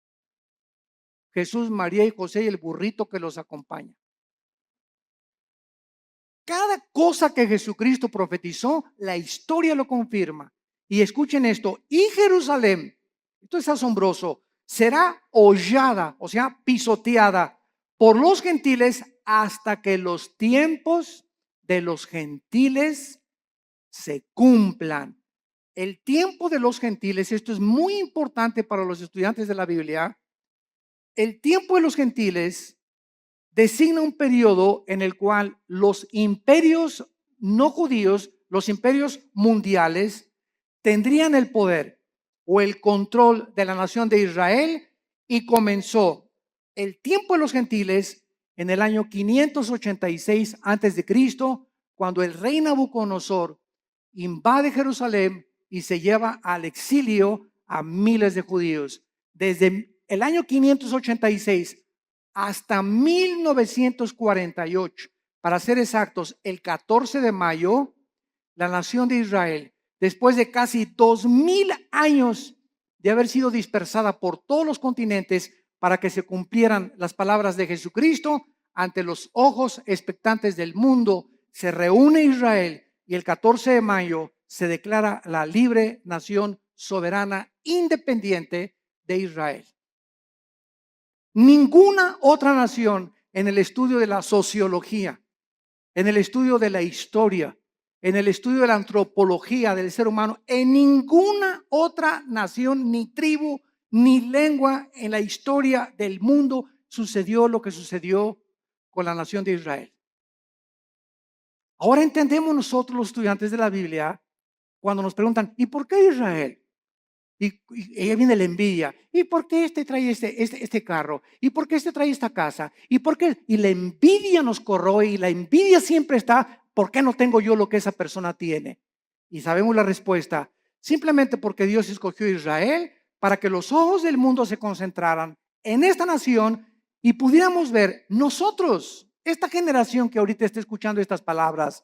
Jesús, María y José y el burrito que los acompaña. Cada cosa que Jesucristo profetizó, la historia lo confirma. Y escuchen esto, y Jerusalén, esto es asombroso, será hollada, o sea, pisoteada por los gentiles hasta que los tiempos de los gentiles se cumplan. El tiempo de los gentiles, esto es muy importante para los estudiantes de la Biblia. El tiempo de los gentiles designa un periodo en el cual los imperios no judíos, los imperios mundiales, tendrían el poder o el control de la nación de Israel, y comenzó el tiempo de los gentiles en el año 586 antes de Cristo, cuando el rey Nabucodonosor invade Jerusalén y se lleva al exilio a miles de judíos. Desde el año 586 hasta 1948, para ser exactos, el 14 de mayo, la nación de Israel después de casi 2000 años de haber sido dispersada por todos los continentes para que se cumplieran las palabras de Jesucristo, ante los ojos expectantes del mundo, se reúne Israel y el 14 de mayo se declara la libre nación soberana independiente de Israel. Ninguna otra nación en el estudio de la sociología, en el estudio de la historia, en el estudio de la antropología del ser humano, en ninguna otra nación, ni tribu, ni lengua en la historia del mundo sucedió lo que sucedió con la nación de Israel. Ahora entendemos nosotros los estudiantes de la Biblia cuando nos preguntan, ¿y por qué Israel? Y ahí viene la envidia. ¿Y por qué este trae este carro? ¿Y por qué este trae esta casa? ¿Y por qué? Y la envidia nos corroe y la envidia siempre está, ¿por qué no tengo yo lo que esa persona tiene? Y sabemos la respuesta, simplemente porque Dios escogió a Israel para que los ojos del mundo se concentraran en esta nación y pudiéramos ver nosotros, esta generación que ahorita está escuchando estas palabras,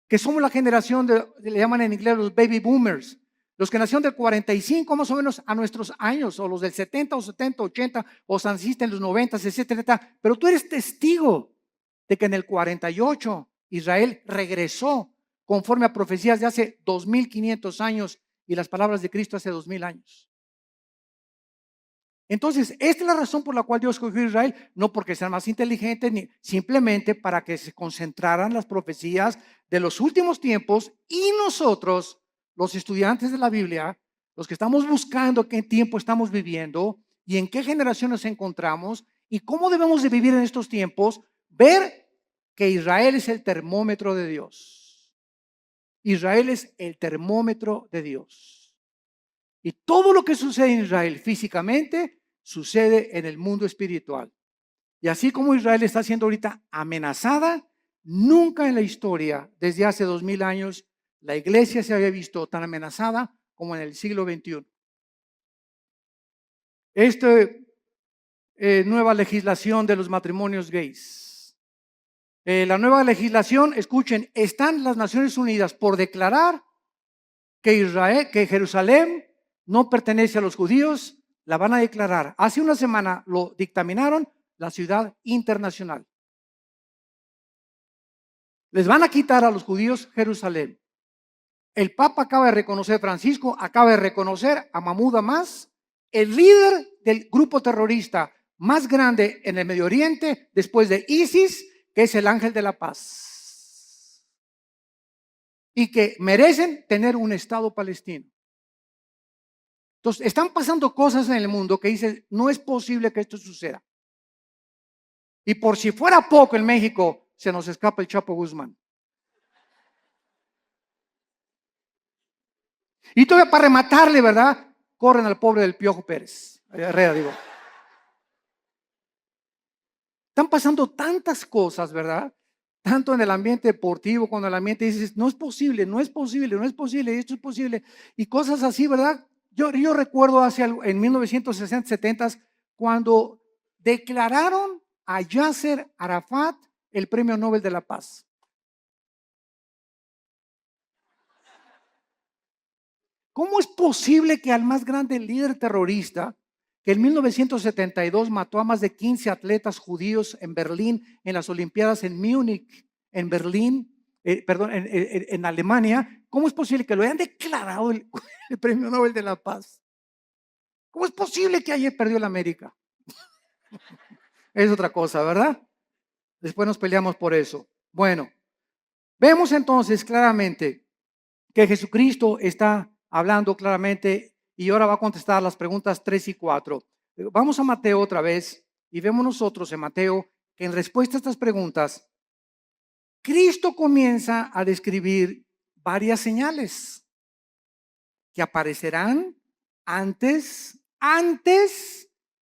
que somos la generación le llaman en inglés los baby boomers, los que nacieron del 45 más o menos a nuestros años, o los del 70 o 70, 80, o naciste en los 90, etcétera. Pero tú eres testigo de que en el 48 Israel regresó conforme a profecías de hace 2500 años y las palabras de Cristo hace 2000 años. Entonces, esta es la razón por la cual Dios escogió a Israel, no porque sean más inteligentes, ni simplemente para que se concentraran las profecías de los últimos tiempos y nosotros, los estudiantes de la Biblia, los que estamos buscando qué tiempo estamos viviendo y en qué generación nos encontramos y cómo debemos de vivir en estos tiempos, ver que Israel es el termómetro de Dios. Israel es el termómetro de Dios. Y todo lo que sucede en Israel físicamente sucede en el mundo espiritual. Y así como Israel está siendo ahorita amenazada, nunca en la historia, desde hace 2000 años, la iglesia se había visto tan amenazada como en el siglo XXI. Nueva legislación de los matrimonios gays. La nueva legislación, escuchen, están las Naciones Unidas por declarar que Jerusalén no pertenece a los judíos, la van a declarar. Hace una semana lo dictaminaron la ciudad internacional. Les van a quitar a los judíos Jerusalén. El Papa acaba de reconocer, Francisco acaba de reconocer a Mahmoud Abbas, el líder del grupo terrorista más grande en el Medio Oriente después de ISIS, que es el ángel de la paz. Y que merecen tener un Estado palestino. Entonces, están pasando cosas en el mundo que dicen, no es posible que esto suceda. Y por si fuera poco en México, se nos escapa el Chapo Guzmán. Y todavía para rematarle, ¿verdad? Corren al pobre del Piojo Pérez. Herrera, digo. Están pasando tantas cosas, ¿verdad? Tanto en el ambiente deportivo, cuando el ambiente dices, no es posible, no es posible, no es posible, esto es posible. Y cosas así, ¿verdad? Yo recuerdo en 1960, 70, cuando declararon a Yasser Arafat el Premio Nobel de la Paz. ¿Cómo es posible que al más grande líder terrorista, que en 1972 mató a más de 15 atletas judíos en Berlín, en las Olimpiadas en Múnich, en Berlín, en Alemania, ¿cómo es posible que lo hayan declarado el Premio Nobel de la Paz? ¿Cómo es posible que ayer perdió la América? Es otra cosa, ¿verdad? Después nos peleamos por eso. Bueno, vemos entonces claramente que Jesucristo está hablando claramente y ahora va a contestar las preguntas 3 y 4. Vamos a Mateo otra vez y vemos nosotros en Mateo que en respuesta a estas preguntas, Cristo comienza a describir varias señales que aparecerán antes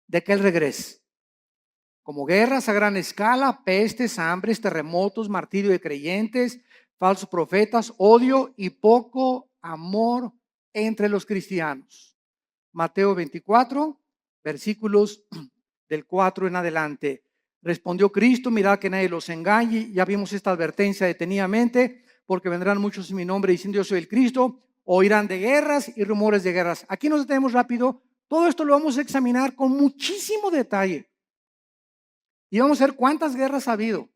de que Él regrese. Como guerras a gran escala, pestes, hambres, terremotos, martirio de creyentes, falsos profetas, odio y poco amor entre los cristianos. Mateo 24, versículos del 4 en adelante. Respondió Cristo, mirad que nadie los engañe. Ya vimos esta advertencia detenidamente, porque vendrán muchos en mi nombre diciendo yo soy el Cristo, Oirán de guerras y rumores de guerras. Aquí nos detenemos rápido. Todo esto lo vamos a examinar con muchísimo detalle. Y vamos a ver cuántas guerras ha habido.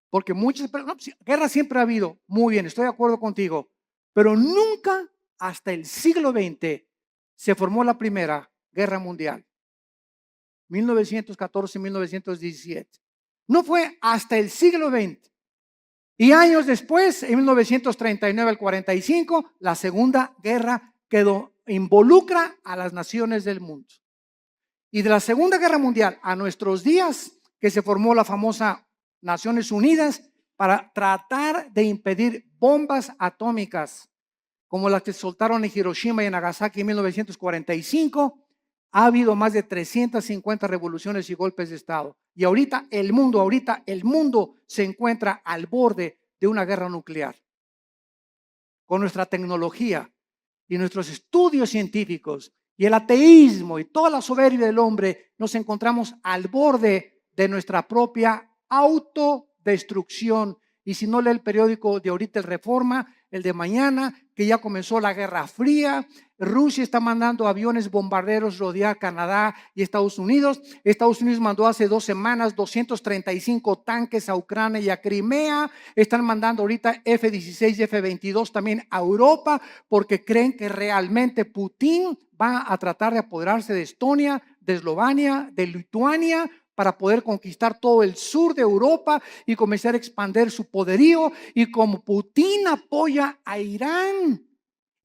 Porque muchas, no, guerras siempre ha habido. Muy bien, estoy de acuerdo contigo. Pero nunca hasta el siglo XX se formó la Primera Guerra Mundial. 1914-1917. No fue hasta el siglo XX. Y años después, en 1939 al 45, la Segunda Guerra involucra a las naciones del mundo. Y de la Segunda Guerra Mundial a nuestros días, que se formó la famosa Naciones Unidas para tratar de impedir bombas atómicas, como las que soltaron en Hiroshima y en Nagasaki en 1945, ha habido más de 350 revoluciones y golpes de Estado. Y ahorita el mundo se encuentra al borde de una guerra nuclear. Con nuestra tecnología y nuestros estudios científicos y el ateísmo y toda la soberbia del hombre, nos encontramos al borde de nuestra propia autodestrucción. Y si no lee el periódico de ahorita, el Reforma, el de mañana, que ya comenzó la Guerra Fría, Rusia está mandando aviones bombarderos rodear Canadá y Estados Unidos. Estados Unidos mandó hace 2 semanas 235 tanques a Ucrania y a Crimea. Están mandando ahorita F-16 y F-22 también a Europa, porque creen que realmente Putin va a tratar de apoderarse de Estonia, de Eslovenia, de Lituania, para poder conquistar todo el sur de Europa y comenzar a expandir su poderío. Y como Putin apoya a Irán,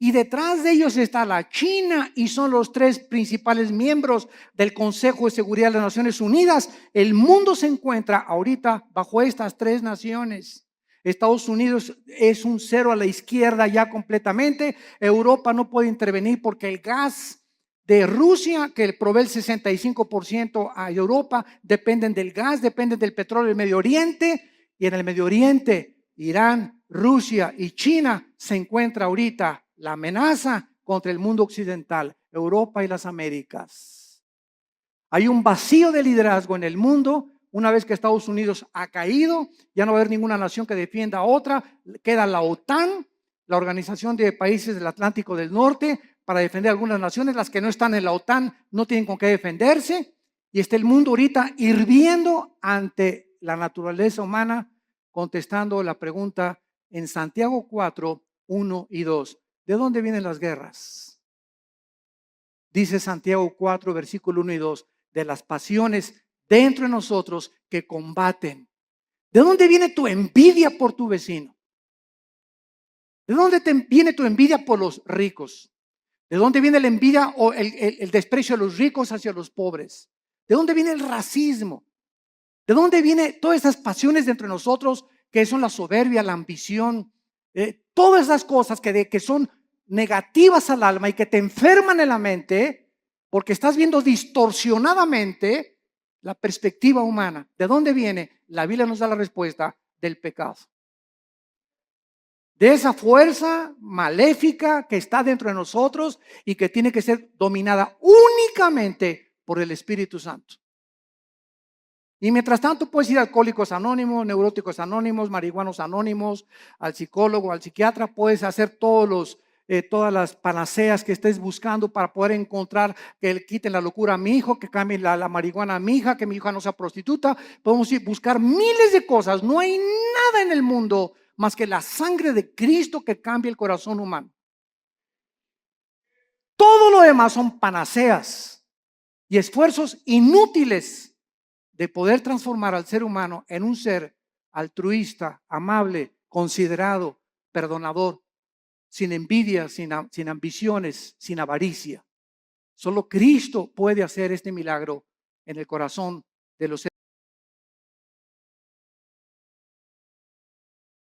y detrás de ellos está la China, y son los 3 principales miembros del Consejo de Seguridad de las Naciones Unidas, el mundo se encuentra ahorita bajo estas 3 naciones. Estados Unidos es un cero a la izquierda ya completamente. Europa no puede intervenir porque el gas de Rusia, que provee el 65% a Europa, dependen del gas, dependen del petróleo del Medio Oriente. Y en el Medio Oriente, Irán, Rusia y China se encuentra ahorita la amenaza contra el mundo occidental, Europa y las Américas. Hay un vacío de liderazgo en el mundo. Una vez que Estados Unidos ha caído, ya no va a haber ninguna nación que defienda a otra. Queda la OTAN, la Organización de Países del Atlántico del Norte, para defender a algunas naciones. Las que no están en la OTAN no tienen con qué defenderse. Y está el mundo ahorita hirviendo ante la naturaleza humana, contestando la pregunta en Santiago 4, 1 y 2. ¿De dónde vienen las guerras? Dice Santiago 4, versículo 1 y 2, de las pasiones dentro de nosotros que combaten. ¿De dónde viene tu envidia por tu vecino? ¿De dónde viene tu envidia por los ricos? ¿De dónde viene la envidia o el desprecio de los ricos hacia los pobres? ¿De dónde viene el racismo? ¿De dónde vienen todas esas pasiones dentro de nosotros que son la soberbia, la ambición? Todas esas cosas que son negativas al alma y que te enferman en la mente porque estás viendo distorsionadamente la perspectiva humana. ¿De dónde viene? La Biblia nos da la respuesta: del pecado. De esa fuerza maléfica que está dentro de nosotros y que tiene que ser dominada únicamente por el Espíritu Santo. Y mientras tanto puedes ir a Alcohólicos Anónimos, Neuróticos Anónimos, Marihuanos Anónimos, al psicólogo, al psiquiatra. Puedes hacer todas las panaceas que estés buscando para poder encontrar que le quiten la locura a mi hijo, que cambien la marihuana a mi hija, que mi hija no sea prostituta. Podemos ir a buscar miles de cosas. No hay nada en el mundo más que la sangre de Cristo que cambia el corazón humano. Todo lo demás son panaceas y esfuerzos inútiles de poder transformar al ser humano en un ser altruista, amable, considerado, perdonador, sin envidia, sin ambiciones, sin avaricia. Solo Cristo puede hacer este milagro en el corazón de los seres